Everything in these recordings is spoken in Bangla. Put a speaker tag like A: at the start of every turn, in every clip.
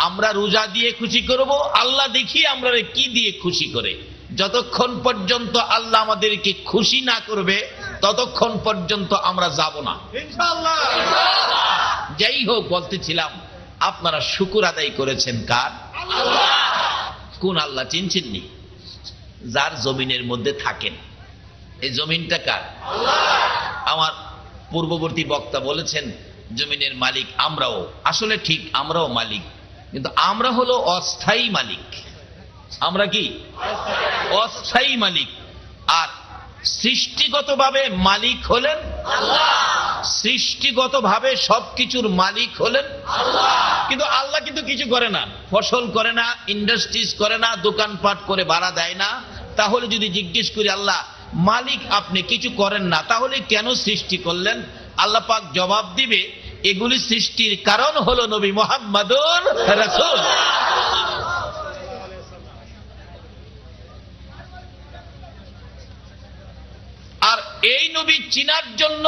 A: আমরা রোজা দিয়ে খুশি করব, আল্লাহ দেখি আমরা কি দিয়ে খুশি করে। যতক্ষণ পর্যন্ত আল্লাহ আমাদেরকে খুশি না করবে ততক্ষণ পর্যন্ত আমরা যাব না ইনশাআল্লাহ। যাই হোক, বলতেছিলাম আপনারা শুকর আদায় করেছেন কার? আল্লাহ। কোন আল্লাহ চিনছেননি? যার জমিনের মধ্যে থাকেন। এই জমিনটা কার? আল্লাহ। আমার পূর্ববর্তী বক্তা বলেছেন জমিনের মালিক আমরাও। আসলে ঠিক, আমরাও মালিক, কিন্তু আমরা হলো অস্থায়ী মালিক। আমরা কি? অস্থায়ী মালিক। আর সৃষ্টিগতভাবে মালিক হলেন আল্লাহ। সৃষ্টিগতভাবে সবকিছুর মালিক হলেন আল্লাহ। কিন্তু আল্লাহ কিন্তু কিছু করে না, ফসল করে না, ইন্ডাস্ট্রিজ করে না, দোকানপাট করে ভাড়া দেয় না। তাহলে যদি জিজ্ঞেস করি আল্লাহ মালিক আপনি কিছু করেন না, তাহলে কেন সৃষ্টি করলেন? আল্লাহ পাক জবাব দিবে এগুলি সৃষ্টির কারণ হলো নবী মুহাম্মদুর রাসূল। আর এই নবী চিনার জন্য,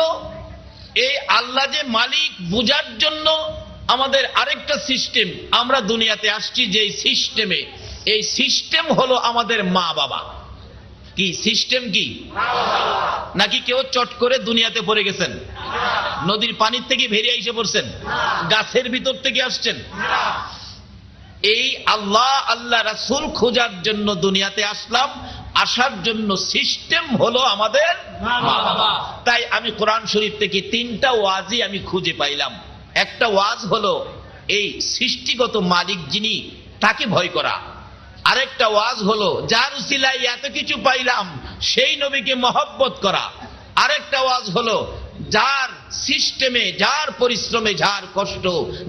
A: এই আল্লাহ যে মালিক বুঝার জন্য আমাদের আরেকটা সিস্টেম, আমরা দুনিয়াতে আসছি যে সিস্টেমে, এই সিস্টেম হলো আমাদের মা বাবা। কি সিস্টেম? কি নাকি কেউ চট করে দুনিয়াতে পড়ে গেছেন? নদীর পানির থেকে বেরিয়ে এসে পড়ছেন? গাছের ভিতর থেকে আসছেন? এই আল্লাহ আল্লাহ রাসূল খোঁজার জন্য দুনিয়াতে আসলাম। আসার জন্য সিস্টেম হলো আমাদের মা বাবা। তাই আমি কোরআন শরীফ থেকে 3টা ওয়াজই আমি খুঁজে পাইলাম। একটা ওয়াজ হলো এই সৃষ্টিগত মালিক যিনি, তাকে ভয় করা। আরেকটা ওয়াজ হলো যার উসিলায় এত কিছু পাইলাম সেই নবীকে মহব্বত করা। আরেকটা ওয়াজ হলো যার সিস্টেমে, যার পরিশ্রমে, যার কষ্ট,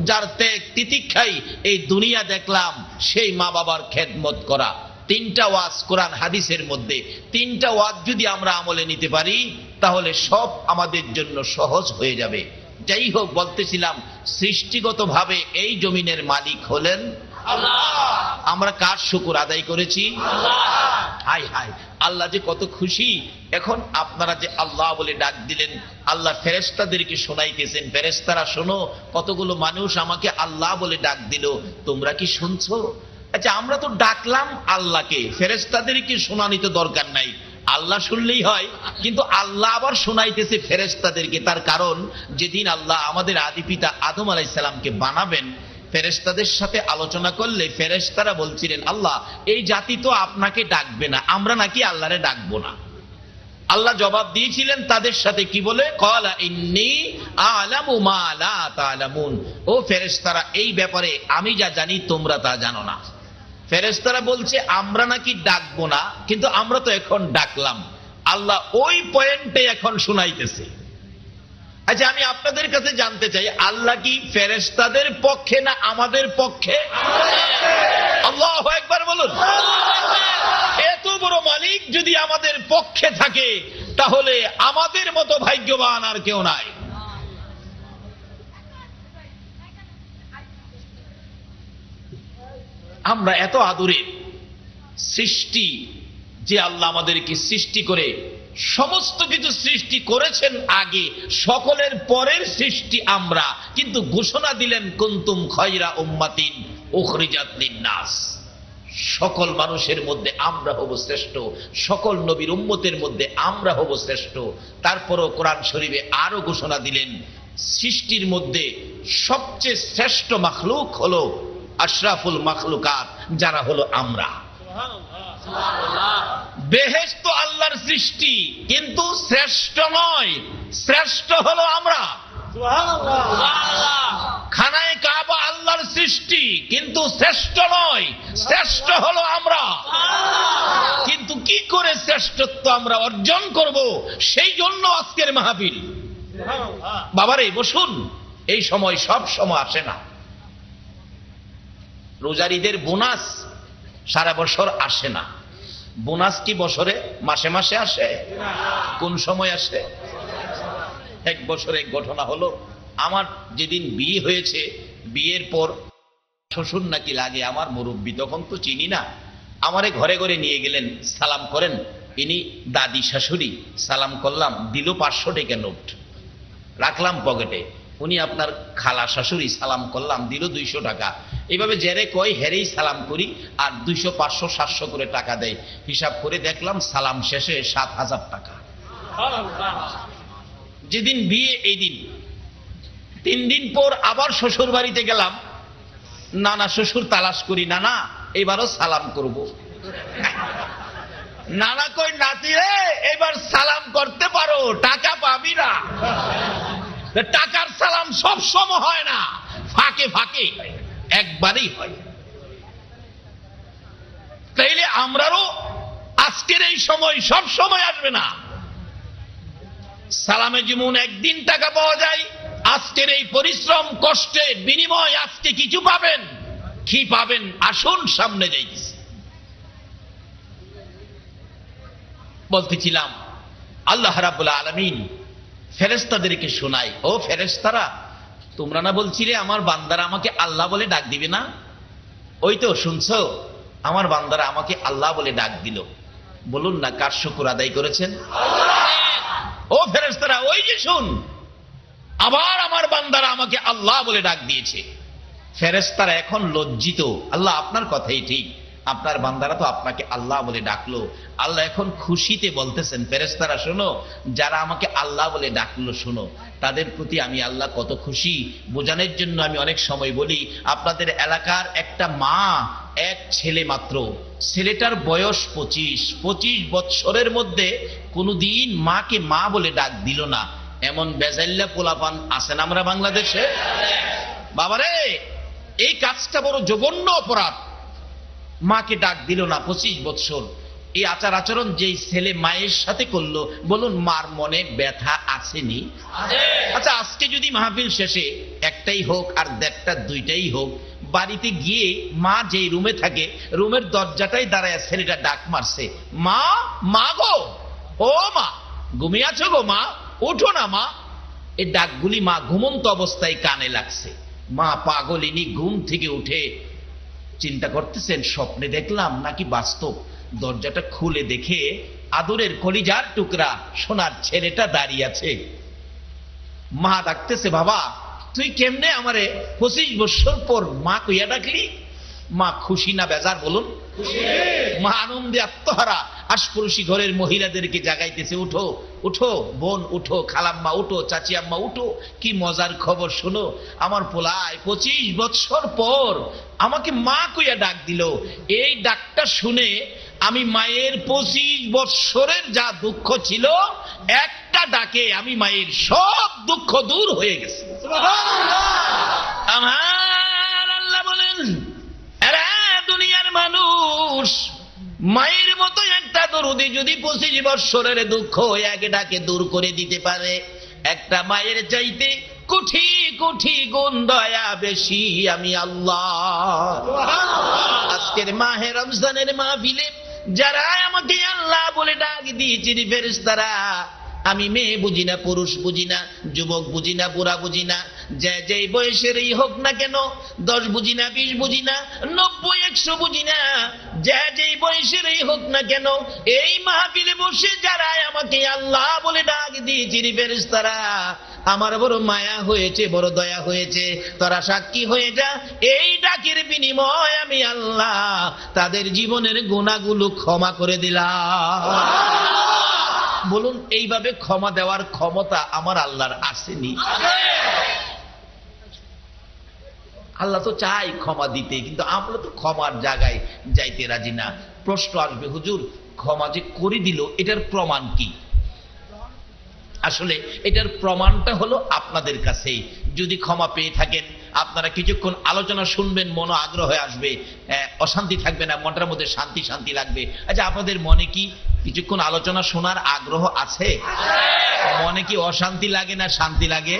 A: যার ত্যাগ তিতিক্ষায় এই দুনিয়া দেখলাম সেই মা বাবার খেদমত করা। 3টা ওয়াজ কোরআন হাদিসের মধ্যে। 3টা ওয়াজ যদি আমরা আমলে নিতে পারি তাহলে সব আমাদের জন্য সহজ হয়ে যাবে। যাই হোক, বলতেছিলাম সৃষ্টিগতভাবে এই জমিনের মালিক হলেন আল্লাহ। আমরা কার শুকর আদায় করেছি? আল্লাহ। হায় হায়, আল্লাহ যে কত খুশি। এখন আপনারা যে আল্লাহ বলে ডাক দিলেন, আল্লাহ ফেরেশতাদেরকে শোনাইতেছেন, ফেরেশতারা শোনো, কতগুলো মানুষ আমাকে আল্লাহ বলে ডাক দিল, তোমরা কি শুনছো? আচ্ছা, আমরা তো ডাকলাম আল্লাহকে, ফেরেশতাদেরকে শোনানি তো দরকার নাই, আল্লাহ শুনলেই হয়। কিন্তু আল্লাহ আবার শোনাইতেছে ফেরেশতাদেরকে। তার কারণ যেদিন আল্লাহ আমাদের আদি পিতা আদম আলাইহিস সালামকে বানাবেন, ফেরেশতাদের সাথে আলোচনা করলে ফেরেশতারা বলছিলেন আল্লাহ এই জাতি তো আপনাকে ডাকবে না, আমরা নাকি আল্লাহরে ডাকবো না। আল্লাহ জবাব দিয়েছিলেন তাদের সাথে, কি বলে? ক্বালা ইন্নী আ'লামু মা লা তা'লামুন। ও ফেরেশতারা, এই ব্যাপারে আমি যা জানি তোমরা তা জানো না। ফেরেশতারা বলছে আমরা নাকি ডাকবো না, কিন্তু আমরা তো এখন ডাকলাম। আল্লাহ ওই পয়েন্টে এখন শুনাইতেছে। আচ্ছা, আমি আপনাদের কাছে জানতে চাই, আল্লাহ কি ফেরেশতাদের পক্ষে না আমাদের পক্ষে? আল্লাহু আকবার বলুন। এত বড় মালিক যদি আমাদের পক্ষে থাকে তাহলে আমাদের মতো ভাগ্যবান আর কেউ নাই। আমরা এত আদরের সৃষ্টি, যে আল্লাহ আমাদেরকে সৃষ্টি করে সমস্ত কিছু সৃষ্টি করেছেন আগে, সকলের পরের সৃষ্টি আমরা, কিন্তু ঘোষণা দিলেন কুনতুম খায়রা উম্মাতিন উখরিজাত লিন-নাস। সকল মানুষের মধ্যে আমরা হব শ্রেষ্ঠ, সকল নবীর উম্মতের মধ্যে আমরা হব শ্রেষ্ঠ। তারপরও কোরআন শরীফে আরো ঘোষণা দিলেন সৃষ্টির মধ্যে সবচেয়ে শ্রেষ্ঠ মাখলুক হলো আশরাফুল মাখলুকাত, যারা হলো আমরা। বেহেশত আল্লাহর সৃষ্টি, কিন্তু শ্রেষ্ঠ নয়, শ্রেষ্ঠ হলো আমরা। খানায়ে কাবা আল্লাহর সৃষ্টি, কিন্তু শ্রেষ্ঠ নয়, শ্রেষ্ঠ হলো আমরা। কিন্তু কি করে শ্রেষ্ঠত্ব আমরা অর্জন করব, সেই জন্য আজকের মাহফিল। বাবারে বসুন, এই সময় সব সময় আসে না। রোজার ঈদের বোনাস সারা বছর আসে না। বোনাস কি বছরে মাসে মাসে আসে? কোন সময় আসে? এক বছরে এক ঘটনা হলো, আমার যেদিন বিয়ে হয়েছে, বিয়ের পর শ্বশুর নাকি লাগে আমার মুরব্বী, তখন তো চিনি না, আমারে ঘরে ঘরে নিয়ে গেলেন, সালাম করেন। ইনি দাদি শাশুড়ি, সালাম করলাম, দিল 500 টাকা নোট, রাখলাম পকেটে। উনি আপনার খালা শাশুড়ি, সালাম করলাম, দিল 200 টাকা। এইভাবে জেরে কই হেরেই সালাম করি, আর 200, 500, 700 করে টাকা দেয়। হিসাব করে দেখলাম সালাম শেষে 7,000 টাকা। যেদিন বিয়ে এই দিন। 3 দিন পর আবার শ্বশুর বাড়িতে গেলাম, নানা শ্বশুর তালাশ করি, নানা এবারও সালাম করব। নানা কই নাতি রে এবার সালাম করতে পারো, টাকা পাবি না। টাকার সালাম সব সময় হয় না, ফাঁকে ফাঁকে একবারই হয়। তাইলে আমরাও আজকের এই সময় সব সময় আসবে না। সালামে যেমন একদিন টাকা পাওয়া যায়, আজকের এই পরিশ্রম কষ্টের বিনিময় আজকে কিছু পাবেন। কি পাবেন? আসুন সামনে যাইতেছি। বলতেছিলাম আল্লাহ রাব্বুল আলামিন ফেরেশতাদেরকে শোনায়, ও ফেরেশতারা, তোমরা না বলছিলে আমার বান্দারা আমাকে আল্লাহ বলে ডাক দিবে না? ওই তো শুনছো, আমার বান্দারা আমাকে আল্লাহ বলে ডাক দিল। বলুন না কার শুকর আদায় করেছেন? ও ফেরেশতারা, ওই যে শুন, আবার আমার বান্দারা আমাকে আল্লাহ বলে ডাক দিয়েছে। ফেরেশতারা এখন লজ্জিত। আল্লাহ আপনার কথাই ঠিক, আপনার বান্দারা তো আপনাকে আল্লাহ বলে ডাকলো। আল্লাহ এখন খুশিতে বলতেছেন, ফেরেশতারা শোনো, যারা আমাকে আল্লাহ বলে ডাকলো শোনো, তাদের প্রতি আমি আল্লাহ কত খুশি বোঝানোর জন্য আমি অনেক সময় বলি, আপনাদের এলাকার একটা মা, এক ছেলে মাত্র, ছেলেটার বয়স 25 বৎসরের মধ্যে কোনোদিন মাকে মা বলে ডাক দিল না। এমন বেজাইল্লা পোলাপান আছেন আমরা বাংলাদেশে। বাবারে, এই কাজটা বড় জঘন্য অপরাধ। মাকে ডাক দিল না 25 বৎসর। এই আচার আচরণ যেই ছেলে মায়ের সাথে করলো, বলুন মার মনে ব্যথা আসেনি? আচ্ছা, আজকে যদি মাহফিল শেষে একটাই হোক আর 1টা 2টাই হোক, বাড়িতে গিয়ে মা যেই রুমে থাকে, রুমের দরজাটাই দাঁড়ায় ছেলেটা ডাক মারছে, মা, মা গো, ও মা, ঘুমিয়ে আছো গো মা, ওঠো না মা। এই ডাকগুলি মা ঘুমন্ত অবস্থায় কানে লাগছে। মা পাগলিনী ঘুম থেকে উঠে চিন্তা করতেছেন, স্বপ্নে দেখলাম নাকি বাস্তব। দরজাটা খুলে দেখে আদরের কলিজার টুকরা সোনার ছেলেটা দাঁড়িয়ে আছে। মা ডাকতেছে, বাবা তুই কেমনে আমারে 25 বছর পর মা কইয়া ডাকলি? মা খুশি না বেজার বলুন? মা আনন্দে আত্মহারা আশপড়শি ঘরের মহিলাদেরকে জাগাইতেছে, উঠো উঠো বোন, উঠো খালাম্মা, উঠো চাচি আম্মা, উঠো, কি মজার খবর শোনো, আমার পোলায় 25 বছর পর আমাকে মা কইয়া ডাক দিল। এই ডাকটা শুনে আমি মায়ের 25 বছরের যা দুঃখ ছিল, একটা ডাকে আমি মায়ের সব দুঃখ দূর হয়ে গেছে। আমার আল্লাহ বলেন, এরা দুনিয়ার মানুষ, মায়ের মতো একটা দরুদি যদি 25 বছরের দুঃখ এক ডাকে দূর করে দিতে পারে, একটা মায়ের চাইতে কোটি কোটি গুণ দয়া বেশি আমি আল্লাহ। আজকের মাহে রমজানের মাহফিলে যারা আমাকে আল্লাহ বলে ডাক দিয়েছে, ফেরেশতারা, আমি মেয়ে বুঝি না, পুরুষ বুঝি না, যুবক বুঝি না, বুড়া বুঝি না, যে বয়সেরই হোক না কেন, 10 বুঝি না, 20 বুঝি না, 90, 100 বুঝি না, যে বয়সেরই হোক না কেন, এই মাহফিলে বসে যারা আমাকে আল্লাহ বলে ডাক দিয়েছে, ফেরেশতারা, আমার বড় মায়া হয়েছে, বড় দয়া হয়েছে, তোরা সাক্ষী হয়ে যা, এই ডাকের বিনিময় আমি আল্লাহ তাদের জীবনের গুনাহগুলো ক্ষমা করে দিলাম। বলুন, এইভাবে ক্ষমা দেওয়ার ক্ষমতা আমার আল্লাহর আসেনি? আল্লাহ তো চাই ক্ষমা দিতে, কিন্তু আমরা তো ক্ষমার জায়গায় যাইতে রাজি না। প্রশ্ন আসবে, হুজুর ক্ষমা যে করে দিল এটার প্রমাণ কি? আসলে এটার প্রমাণটা হলো আপনাদের কাছেই। যদি ক্ষমা পেয়ে থাকেন, আপনারা কিছুক্ষণ আলোচনা শুনবেন, মনে আগ্রহ আসবে, অশান্তি থাকবে না, মনটার মধ্যে শান্তি শান্তি লাগবে। আচ্ছা, আপনাদের মনে কি কিছুক্ষণ আলোচনা শোনার আগ্রহ আছে? মনে কি অশান্তি লাগে না শান্তি লাগে?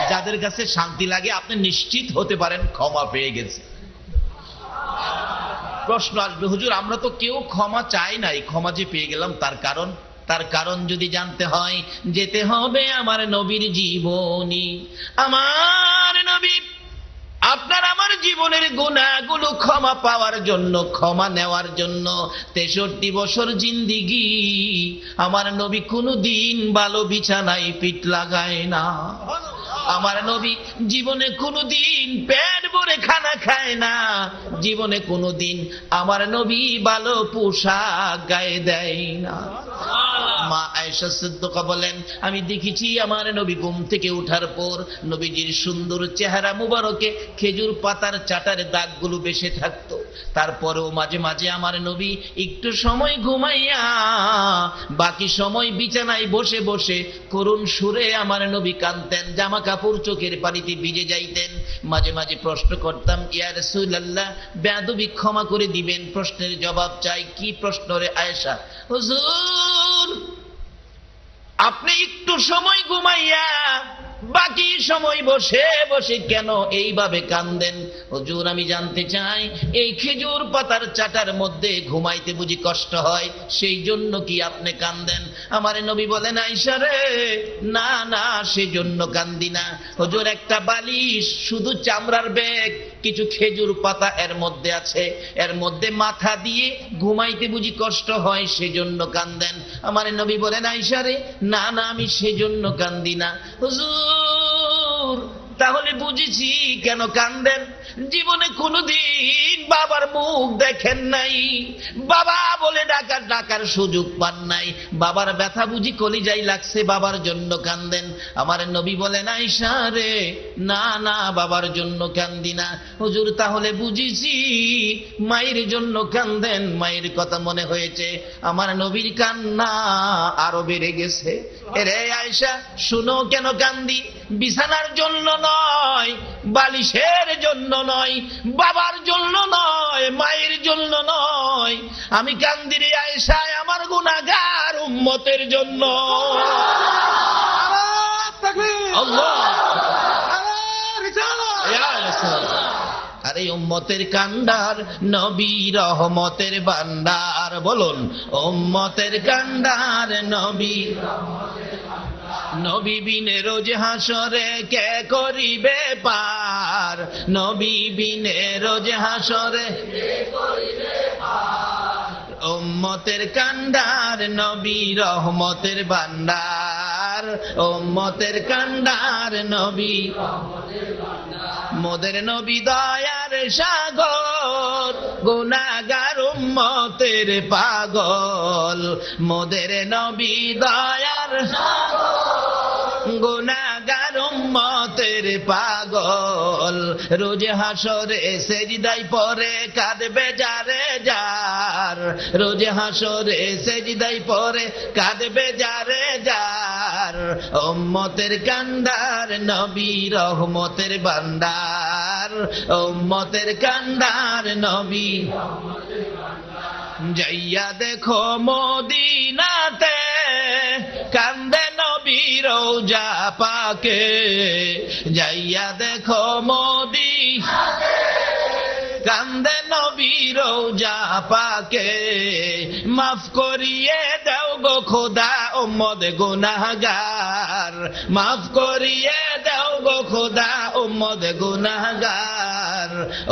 A: যাদের কাছে শান্তি লাগে আপনি নিশ্চিত হতে পারেন ক্ষমা পেয়ে গেছে। প্রশ্ন আসবে, হুজুর আমরা তো কেউ ক্ষমা চাই নাই, ক্ষমা যে পেয়ে গেলাম তার কারণ যদি জানতে হয়, যেতে হবে আমার নবীর জীবনী। আমার নবী আপনার আমার জীবনের গুনাহগুলো ক্ষমা পাওয়ার জন্য, ক্ষমা নেওয়ার জন্য 63 বছর জিন্দিগি আমার নবী কোনদিন ভালো বিছানায় পিঠ লাগায় না। আমার নবী জীবনে কোনোদিন পেট ভরে খানা খায় না, জীবনে কোনোদিন আমার নবী ভালো পোশাক গায়ে দেয় না। মা আয়েশা সিদ্দিকা বলেন, আমি দেখেছি আমার নবী ঘুম থেকে ওঠার পর নবীজির সুন্দর চেহারা মুবারকে খেজুর পাতার চাটার দাগগুলো বেশি থাকতো। তারপরেও মাঝে মাঝে আমার নবী একটু সময় ঘুমাইয়া বাকি সময় বিছানায় বসে বসে করুণ সুরে আমার নবী কাঁদতেন, জামা কাপড় চোখের পানিতে ভিজে যাইতেন। মাঝে মাঝে প্রশ্ন করতাম, ইয়া রাসূলুল্লাহ, বেয়াদবি ক্ষমা করে দিবেন, প্রশ্নের জবাব চাই। কি প্রশ্ন রে আয়েশা? হুজুর, আপনি একটু সময় ঘুমাইয়া বাকি সময় বসে বসে কেন এইভাবে কাঁদেন? হুজুর, আমি জানতে চাই এই খেজুর পাতার চাটার মধ্যে ঘুমাইতে বুঝি কষ্ট হয়, সেই জন্য কি আপনি কাঁদেন? আমার নবী বলেন, আয়েশা রে, না না, সেই জন্য কান্দি না। হুজুর, একটা বালিশ, শুধু চামড়ার ব্যাগ, কিছু খেজুর পাতা এর মধ্যে আছে, এর মধ্যে মাথা দিয়ে ঘুমাইতে বুঝি কষ্ট হয়, সেজন্য কান্দেন। আমার নবী বলেন, আয়েশা রে, না না, আমি সেজন্য কান্দি না। হুজুর, তাহলে বুঝেছি কেন কান্দেন। জীবনে কোনোদিন বাবার মুখ দেখেন নাই, বাবা বলে ডাকার সুযোগ পান নাই, বাবার ব্যথা বুঝি কলিজায় লাগছে, বাবার জন্য কান্দেন। আমার নবী বলেন, আয়েশা রে, না না, বাবার জন্য কান্দি না। হুজুর, তাহলে বুঝেছি মায়ের জন্য কান্দেন, মায়ের কথা মনে হয়েছে। আমার নবীর কান্না আরো বেড়ে গেছে। এরে আয়েশা, শুনো কেন কান্দি। বিছানার জন্য নয়, বালিশের জন্য নয়, বাবার জন্য নয়, মায়ের জন্য নয়, আমি কান্দি রে আয়েশা আমার গুনাহগার উম্মতের জন্য। আরে উম্মতের কান্ডার নবী রহমতের ভান্ডার, বলুন উম্মতের কান্ডার নবী। নবী বিনে রোজ হাসরে কে করিবে পার, নবী বিনে রোজ হাসরে কে করিবে পার। উম্মতের কান্ডার নবী রহমতের ভান্ডার, উম্মতের কান্ডার নবী রহমতের ভান্ডার। মোদের নবী দয়ার সাগর, গুনাহগার উম্মতের পাগল। মোদের নবী দয়ার সাগর, গুনাহগার উম্মতের পাগল। রোজ হাসরে সেজদায় পড়ে কাঁদবে যারে যার, রোজ হাসরে সেজদায় পড়ে কাঁদবে যারে যার। উম্মতের কান্ডার নবী রহমতের ভান্ডার, উম্মতের কান্ডার নবী। যাইয়া দেখো মদিনাতে কান্দে নবী রওজা পাকে, যাইয়া দেখো মদিনাতে কান্দে নবী রওজা পাকে। মাফ করিয়ে দাও গো খোদা উম্মত গুনাহগার, মাফ করিয়ে দাও গো খোদা উম্মত গুনাহগার।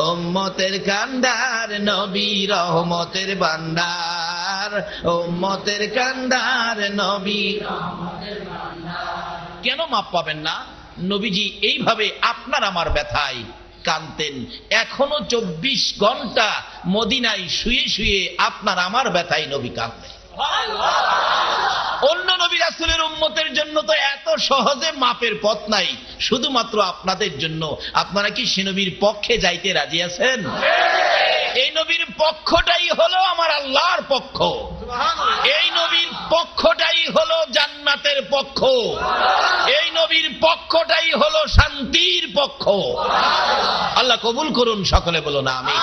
A: উম্মতের কান্ডার নবী রহমতের ভান্ডার, উম্মতের কান্ডার নবী রহমতের ভান্ডার। কেন মাপ পাবেন না? নবীজি এইভাবে আপনার আমার ব্যথায় কাঁদতেন। এখনো 24 ঘন্টা মদিনায় শুয়ে শুয়ে আপনার আমার ব্যথায় নবী কাঁদতেন। অন্য নবী রাসূলের উম্মতের জন্য তো এত সহজে মাপের পথ নাই, শুধুমাত্র আপনাদের জন্য। আপনারা কি সে নবীর পক্ষে যাইতে রাজি আছেন? এই নবীর পক্ষটাই হলো আমার আল্লাহর পক্ষ, এই নবীর পক্ষটাই হলো জান্নাতের পক্ষ, এই নবীর পক্ষটাই হলো শান্তির পক্ষ। আল্লাহ কবুল করুন, সকলে বলুন আমিন।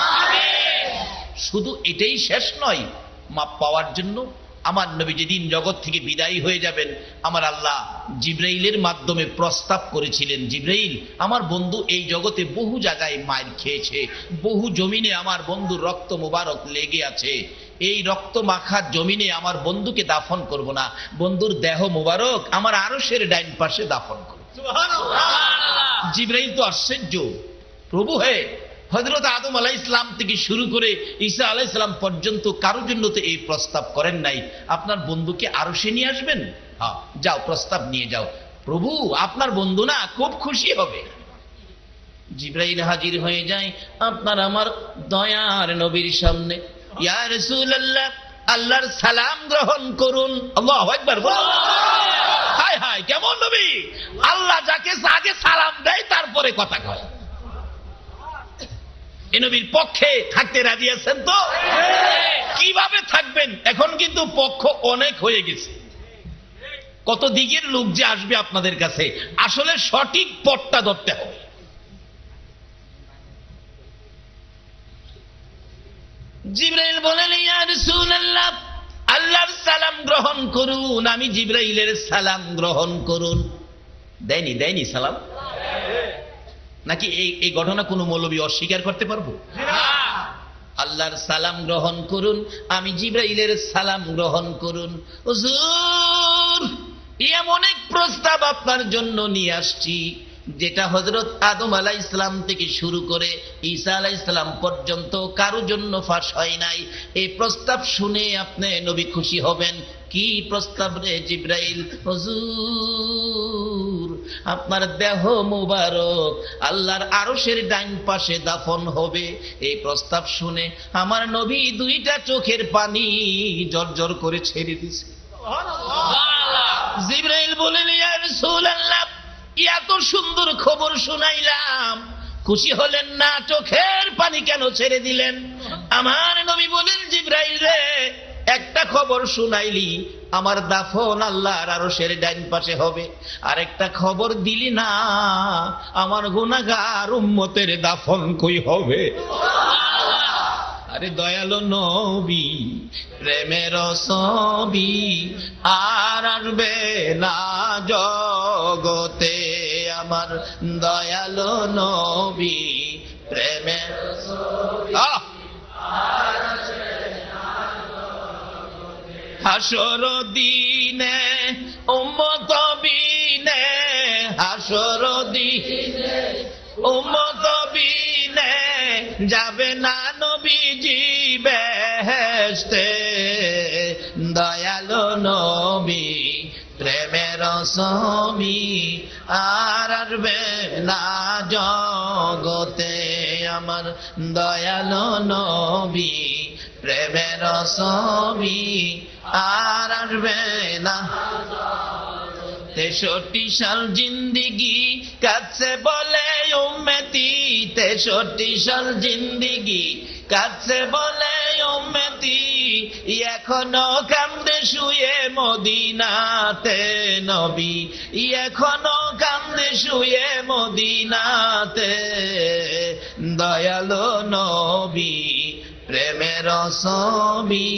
A: শুধু এটাই শেষ নয়, মাপ পাওয়ার জন্য আমার নবী যেদিন জগৎ থেকে বিদায়ী হয়ে যাবেন, আমার আল্লাহ জিবরাইলের মাধ্যমে প্রস্তাব করেছিলেন, জিবরাইল, আমার বন্ধু এই জগতে বহু জায়গায় মার খেয়েছে, বহু জমিনে আমার বন্ধুর রক্ত মোবারক লেগে আছে, এই রক্ত মাখা জমিনে আমার বন্ধুকে দাফন করব না, বন্ধুর দেহ মোবারক আমার আরশের ডাইন পাশে দাফন করব। জিবরাইল তো আশ্চর্য, প্রভু হে, হযরত আদম আলাইহিস সালাম থেকে শুরু করে ঈসা আলাইহিস সালাম পর্যন্ত কারোর জন্য তো এই প্রস্তাব করেন নাই, আপনার বন্ধুকে আরশে নিয়ে আসবেন? হ্যাঁ, যাও প্রস্তাব নিয়ে যাও। প্রভু আপনার বন্ধু না, খুব খুশি হবে। জিবরাইল হাজির হয়ে যায় আপনার আমার দয়ার নবীর সামনে। ইয়া রাসূলুল্লাহ, আল্লাহর সালাম গ্রহণ করুন। আল্লাহু আকবার বলুন। হায় হায়, কেমন নবী! আল্লাহ যাকে আগে সালাম দেয় তারপরে কথা কয়। এই নবীর পক্ষে থাকতে রাজি আছেন তো? কিভাবে থাকবেন? এখন কিন্তু পক্ষ অনেক হয়ে গেছে, কত দিকের লোক যে আসবে আপনাদের কাছে, আসলে সঠিক পথটা ধরতে হবে। জিবরাইল বলেন, ইয়া রাসূলুল্লাহ, আল্লাহর সালাম গ্রহণ করুন। আমি জিবরাইলের সালাম গ্রহণ করুন। দেয়নি সালাম? নাকি এই ঘটনা কোনো মৌলবী অস্বীকার করতে পারবো? আল্লাহর সালাম গ্রহণ করুন, আমি জিবরাইলের সালাম গ্রহণ করুন। হুজুর, এমন এক প্রস্তাব আপনার জন্য নিয়ে আসছি যেটা হযরত আদম আলাইহিস সালাম থেকে শুরু করে ঈসা আলাইহিস সালাম পর্যন্ত কারো জন্য ফাঁস হয় নাই। এই প্রস্তাব শুনে আপনি নবী খুশি হবেন। কি প্রস্তাব রে জিবরাইল? হুজুর, আপনার দেহ মুবারক আল্লাহর আরশের ডান পাশে দাফন হবে। এই প্রস্তাব শুনে আমার নবী দুইটা চোখের পানি জর্জর করে ছেড়ে দিয়েছে। জিবরাইল বলেন, ইয়া রাসূলুল্লাহ, এত সুন্দর খবর শুনাইলাম, খুশি হলেন না? চোখের পানি কেন ছেড়ে দিলেন? আমার নবী বলেন, জিবরাইল রে, একটা খবর শুনাইলি, আমার দাফন আল্লাহর আরশের ডান পাশে হবে। আর একটা খবর দিলি না, আমার গুনাহগার উম্মতের দাফন কই হবে? আরে দয়ালু নবী, প্রেমের ছবি আর আসবে না জগতে। আমার দয়ালু নবী, প্রেমের ছবি হাসর দিনে উম্মত বিনে, হাসর দিনে উম্মত বিনে যাবে না নবীজি বেহেশতে। দয়ালু নবী, প্রেমের ছবি আর আসবে না জগতে। আমার দয়ালু নবী, প্রেমের ছবি আর আসবে না। 63 সাল জিন্দিগি কাছে বলে উম্মতি, 63 সাল জিন্দিগি কাছে বলে উম্মতি, এখনো কান্দে শুয়ে মদিনাতে নবী, এখনো কান্দে শুয়ে মদিনাতে। দয়ালু নবী, প্রেমের ছবি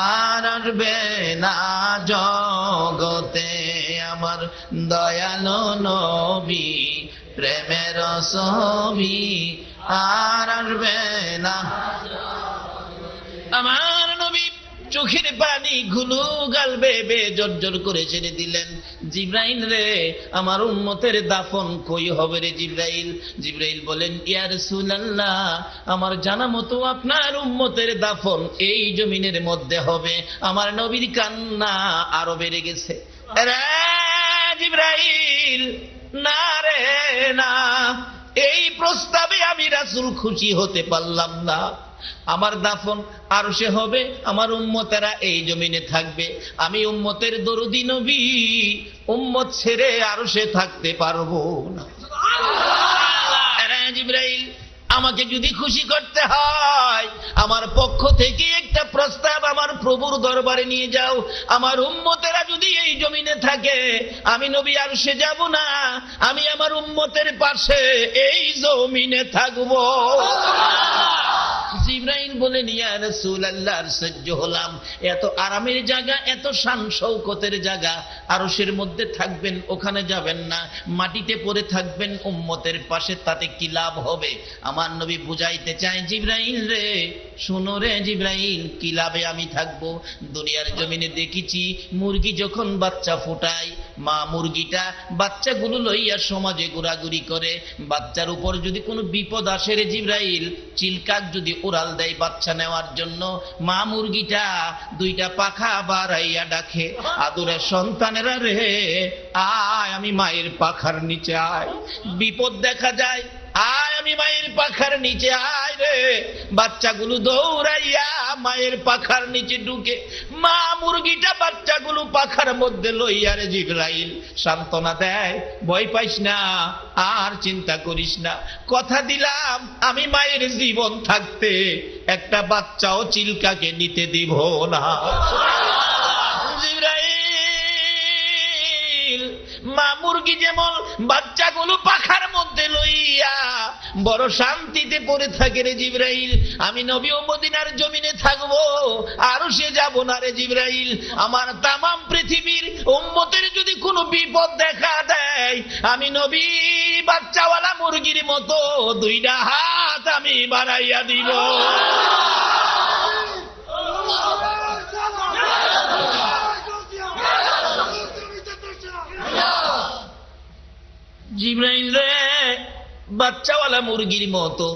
A: আর আসবে না জগতে। আমার দয়ালু নবী, প্রেমের ছবি আর আসবে না। আমার নবী চোখের পানি গুলো গাল বেবে জর্জর করে ছেড়ে দিলেন। জিবরাইল রে, আমার উম্মতের দাফন কই হবে রে জিবরাইল? জিবরাইল বলেন, ইয়া রাসূলুল্লাহ, আমার জানা মতো আপনার উম্মতের দাফন এই জমিনের মধ্যে হবে। আমার নবীর কান্না আরো বেড়ে গেছে। রে জিবরাইল, না রে না, এই প্রস্তাবে আমি রাসূল খুশি হতে পারলাম না। আমার দাফন আরশে হবে, আমার উম্মতেরা এই জমিনে থাকবে। আমি উম্মতের দরদি নবী, উম্মত ছেড়ে আরশে থাকতে পারবো না। জিবরাইল, আমাকে যদি খুশি করতে হয়, আমার পক্ষ থেকে একটা প্রস্তাব আমার প্রভুর দরবারে নিয়ে যাও। আমার উম্মতেরা যদি এই জমিনে থাকে, আমি নবী আরশে যাব না, আমি আমার উম্মতের পাশে এই জমিনে থাকবো। জিবরাইল বলেন, ইয়া রাসূলুল্লাহ, সহ্য হলাম। এত আরামের জায়গা, এত শান শৌকতের জায়গা, আরশের মধ্যে থাকবেন, ওখানে যাবেন না, মাটিতে পড়ে থাকবেন উম্মতের পাশে, তাতে কি লাভ হবে? আমার নবী বুঝাইতে চায়, জিবরাইল রে, শুনো রে জিবরাইল, কি লাভে আমি থাকবো? দুনিয়ার জমিনে দেখেছি মুরগি যখন বাচ্চা ফোটায়, মা মুরগিটা বাচ্চাগুলো লইয়া সমাজে ঘোরাঘুরি করে। বাচ্চার উপর যদি কোনো বিপদ আসে রে জিবরাইল, চিলকাক যদি উড়াল দেয় বাচ্চা নেওয়ার জন্য, মা মুরগিটা দুইটা পাখা বাড়াইয়া ডাকে, আদুরে সন্তানেরা রে আয় আমি মায়ের পাখার নিচে আয়। বিপদ দেখা যায়, আয় আমি মায়ের পাখার নিচে আয় রে। বাচ্চাগুলো দৌড়াইয়া মায়ের পাখার নিচে ঢুকে, মা মুরগিটা বাচ্চাগুলো পাখার মধ্যে লইয়া রে জিবরাইল সান্ত্বনা দেয়, ভয় পাইস না, আর চিন্তা করিস না, কথা দিলাম আমি মায়ের জীবন থাকতে একটা বাচ্চাও চিলকাকে নিতে দিব না। মা মুরগি যেমন বাচ্চাগুলো পাখার মধ্যে লইয়া বড় শান্তিতে পড়ে থাকে রে জিবরাইল, আমি নবী ও মদিনার জমিনে থাকবো, আর সে যাব না রে জিবরাইল। আমার তামাম পৃথিবীর উম্মতের যদি কোনো বিপদ দেখা দেয়, আমি নবী বাচ্চাওয়ালা মুরগির মতো দুইটা হাত আমি বাড়াইয়া দিব। জিবরাইল রে বাচ্চাওয়ালা মুরগির মতো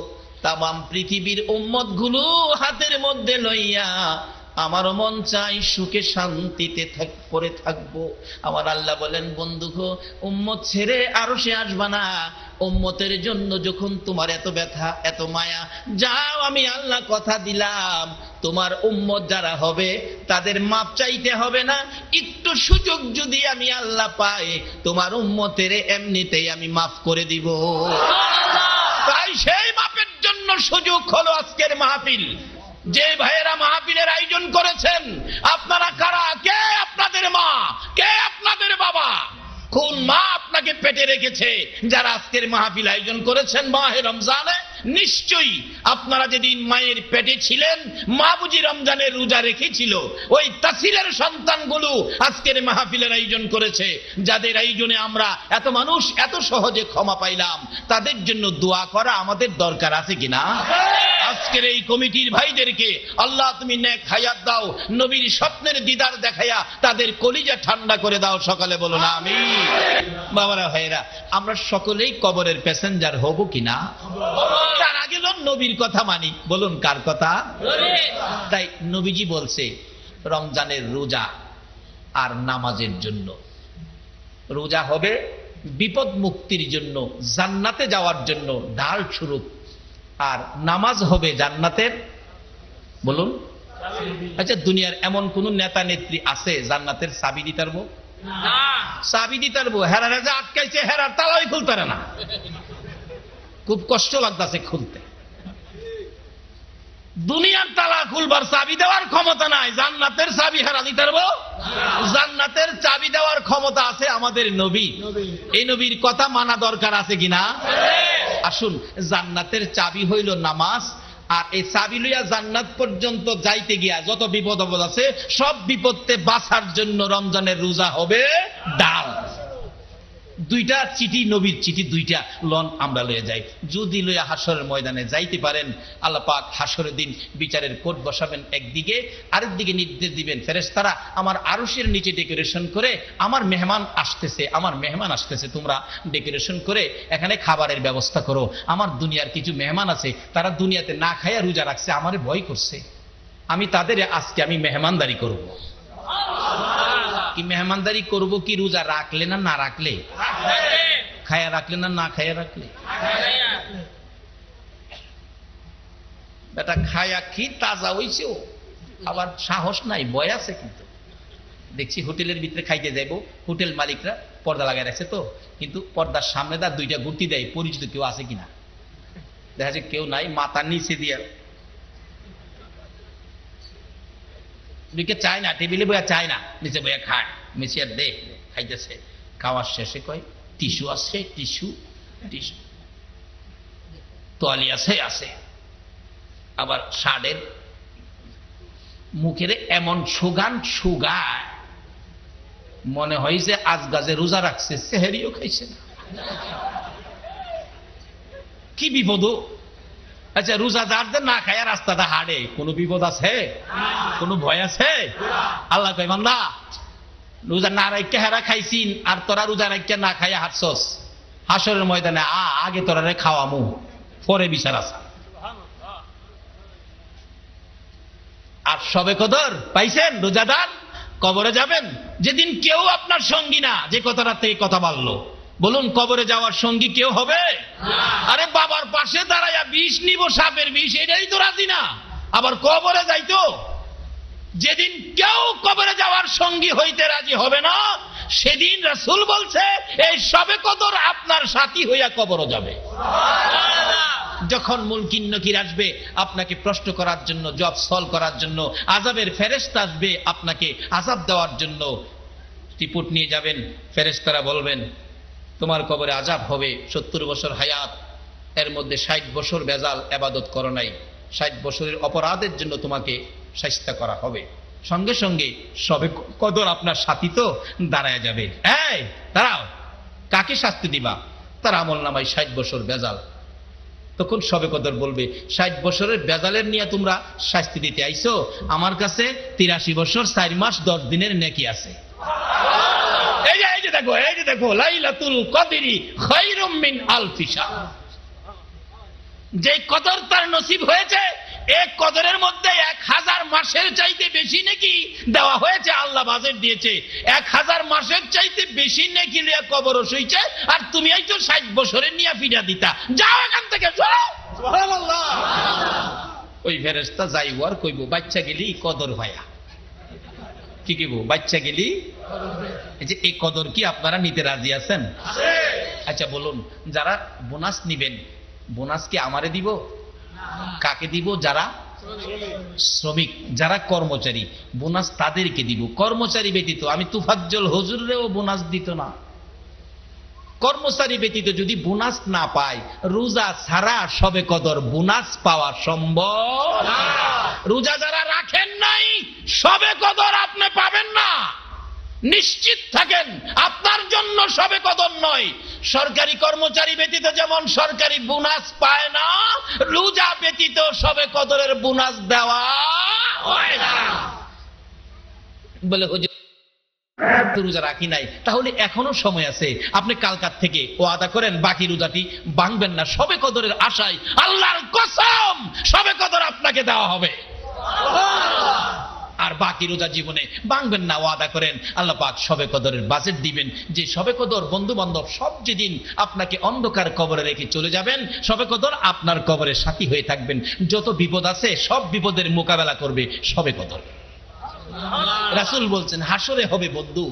A: তামাম পৃথিবীর উম্মত গুলো হাতের মধ্যে লইয়া আমারও মন চাই সুখে শান্তিতে পড়ে থাকবো। আমার আল্লাহ বলেন, বন্ধু গো, উম্মত ছেড়ে আরো সে আসবা না। উম্মতের জন্য যখন তোমার এত ব্যথা এত মায়া, যাও আমি আল্লাহ কথা দিলাম, তোমার উম্মত যারা হবে তাদের মাপ চাইতে হবে না। একটু সুযোগ যদি আমি আল্লাহ পাই, তোমার উম্মতের এমনিতেই আমি মাফ করে দিব। তাই সেই মাপের জন্য সুযোগ হলো আজকের মাহফিল। যে ভাইয়েরা মাহফিলের আয়োজন করেছেন, আপনারা কারা? কে আপনাদের মা, কে আপনাদের বাবা? কোন মা আপনাকে পেটে রেখেছে যারা আজকের মাহফিল আয়োজন করেছেন মাহে রমজানে? নিশ্চয়ই আপনারা যেদিন মায়ের পেটে ছিলেন, মা বুঝি রমজানের রোজা রেখেছিল। ওই তাসিরের সন্তানগুলো আজকের মাহফিলের আয়োজন করেছে। যাদের আয়োজনে আমরা এত মানুষ এত সহজে ক্ষমা পাইলাম, তাদের জন্য দোয়া করা আমাদের দরকার আছে কিনা? আজকের এই কমিটির ভাইদেরকে আল্লাহ তুমি নেক হায়াত দাও, নবীর স্বপ্নের দিদার দেখাইয়া তাদের কলিজা ঠান্ডা করে দাও। সকালে বলো না আমিন। বাবারা ভাইরা, আমরা সকলেই কবরের প্যাসেঞ্জার হব কিনা? তার আগে নবীর কথা মানি। বলুন কার কথা? তাই নবীজি বলছে রমজানের রোজা আর নামাজের জন্য। রোজা হবে বিপদ মুক্তির জন্য, জান্নাতে যাওয়ার জন্য ঢাল স্বরূপ, আর নামাজ হবে জান্নাতের, বলুন। আচ্ছা, দুনিয়ার এমন কোন নেতা নেত্রী আছে জান্নাতের চাবি দিতে পারবো? চাবি দিতে পারবো? হেরারা যে আটকাইছে, হেরার তালাই খুলতে পারে না, খুব কষ্ট লাগতেছে খুলতে। দুনিয়ার তালা খুলবার চাবি দেওয়ার ক্ষমতা নাই, জান্নাতের চাবি হেরা দিতে পারবো? জান্নাতের চাবি দেওয়ার ক্ষমতা আছে আমাদের নবী। এই নবীর কথা মানা দরকার আছে কিনা? আসুন, জান্নাতের চাবি হইল নামাজ, আর এই চাবি লইয়া জান্নাত পর্যন্ত যাইতে গিয়া যত বিপদ আপদ আছে সব বিপদে বাঁচার জন্য রমজানের রোজা হবে ডাল। দুইটা চিঠি, নবীর চিঠি দুইটা লন আমরা লইয়া যাই। যদি লইয়া হাসরের ময়দানে যাইতে পারেন, আল্লাহ পাক হাসরের দিন বিচারের কোর্ট বসাবেন একদিকে, আরেক দিকে নির্দেশ দিবেন, ফেরেশতারা আমার আরশের নিচে ডেকোরেশন করে, আমার মেহমান আসতেছে, আমার মেহমান আসতেছে, তোমরা ডেকোরেশন করে এখানে খাবারের ব্যবস্থা করো। আমার দুনিয়ার কিছু মেহমান আছে, তারা দুনিয়াতে না খাইয়া রোজা রাখছে, আমারে ভয় করছে, আমি তাদের আজকে আমি মেহমানদারি করব। কি মেহমানদারি করব? কি রোজা রাখলে না না রাখলে? খায়া রাখলে না না খায়া রাখলে? বেটা খায়া কি তাজা হইছে, আবার সাহস নাই, ভয় আছে। কিন্তু দেখছি হোটেলের ভিতরে খাইতে যাইব, হোটেল মালিকরা পর্দা লাগাই রাখছে তো, কিন্তু পর্দার সামনে তার দুইটা গুটি দেয়, পরিচিত কেউ আছে কিনা দেখা যায় কেউ নাই, মাথার নিচে দিয়া চায় না, টেবিলে বইয়া চায় না, নিচে বইয়া খায়, মিশিয়ে দে খাইতেছে। খাওয়ার শেষে কয় টিস্যু আছে, টিস্যু টিস্যু, তোয়ালি আছে আছে। আবার শার্টের মুখের এমন সুগান সুগায়, মনে হয় যে আজ গাছে রোজা রাখছে, সেহেরিও খাইছে না। কি বিপদ! আচ্ছা, রোজাদারদের না খায়া রাস্তাটা হাঁটে, কোনো বিপদ আছে? কোনো ভয় আছে? আল্লাহ কয় বান্দা রোজা না রাখা হেরা খাইছিন, আর তোরা রোজা রাখা না খাইয়া হারছস, হাসরের ময়দানে আগে তোরা রে খাওয়ামু, পরে বিচার আছে। আর সবে কদর পাইছেন রোজাদার, কবরে যাবেন যেদিন কেউ আপনার সঙ্গী না, যে কথাটা থেকে কথা বললো, বলুন কবরে যাওয়ার সঙ্গী কেউ হবে? আরে বাবার পাশে দাঁড়াইয়া বিষ নিব, সাপের বিষ, এটাই তো রাজি না, আবার কবরে যাইতো। যেদিন কেউ কবরে যাওয়ার সঙ্গী হইতে রাজি হবে না, সেদিন রাসূল বলছে এই সবে কদর আপনার সাথী হইয়া কবরে যাবে। যখন মুনকির নকির আসবে আপনাকে প্রশ্ন করার জন্য, জব সলভ করার জন্য, আযাবের ফেরেশতা আসবে আপনাকে আযাব দেওয়ার জন্য, রিপোর্ট নিয়ে যাবেন, ফেরেশতারা বলবেন তোমার কবরে আযাব হবে, 70 বছর হায়াত, এর মধ্যে 60 বছর বেজাল ইবাদত করো নাই, 60 বছরের অপরাধের জন্য তোমাকে শাস্তি করা হবে। সঙ্গে সঙ্গে সবে কদর আপনার সাথী তো দাঁড়ায় যাবে, এই দাঁড়াও, কাকে শাস্তি দিবা? তার আমলনামায় 60 বছর বেজাল। তখন সবে কদর বলবে 60 বছরের বেজালের নিয়ে তোমরা শাস্তি দিতে আইছো, আমার কাছে 83 বছর 4 মাস 10 দিনের নেকি আছে। এই যে দেখো লাইলাতুল কদরি খায়রুম মিন আলফি শাহর। যে কদর তার নসিব হয়েছে, এক কদরের মধ্যে 1000 মাসের চাইতে বেশি নেকি দেওয়া হয়েছে। আল্লাহ বাজেট দিয়েছে 1000 মাসের চাইতে বেশি নেকি নিয়ে কবর শুইছে, আর তুমি এই তো 60 বছরের নিয়ে ফিরা দিতা, যাও এখান থেকে, চলো। সুবহানাল্লাহ। ওই ফেরেশতা যাইব আর কইব বাচ্চা গেলি কদর ভাইয়া, কি কইব? বাচ্চা গেলি। এই যে এই কদর কি আপনারা নিতে রাজি আছেন? আচ্ছা বলুন, যারা বোনাস নিবেন, বোনাস কি আমারে দিব? কাকে দিব? যারা শ্রমিক, যারা কর্মচারী, বোনাস তাদেরকে দিব। কর্মচারী ব্যতীত, আমি তুফাজ্জল হুজুরেও বোনাস দিত না। কর্মচারী ব্যতীত যদি বোনাস না পায়, রোজা ছাড়া সবে কদর বোনাস পাওয়া সম্ভব না। রোজা যারা রাখেন নাই, সবে কদর আপনি পাবেন না। নিশ্চিত থাকেন আপনার জন্য সবে কদর নয়। সরকারি কর্মচারী ব্যতীত যেমন সরকারি বোনাস পায় না, রোজা ব্যতীত সবে কদরের বোনাস দেওয়া হয় না। বলে হুজুর রোজা রাখি নাই, তাহলে এখনো সময় আছে, আপনি কালকার থেকে ওয়াদা করেন বাকি রোজাটি ভাঙবেন না, সবে কদরের আশায় আল্লাহর কসম সবে কদর আপনাকে দেওয়া হবে। আর বাকি রোজা জীবনে ভাঙবেন না, ওয়াদা করেন আল্লাহ পাক সবে কদরের বাজেট দিবেন, যে সবে কদর বন্ধু বান্ধব সব যেদিন আপনাকে অন্ধকার কবরে রেখে চলে যাবেন, সবে কদর আপনার কবরের সাথী হয়ে থাকবেন। যত বিপদ আছে সব বিপদের মোকাবেলা করবে সবে কদর। রাসূল বলছেন হাসরে হবে বন্ধু।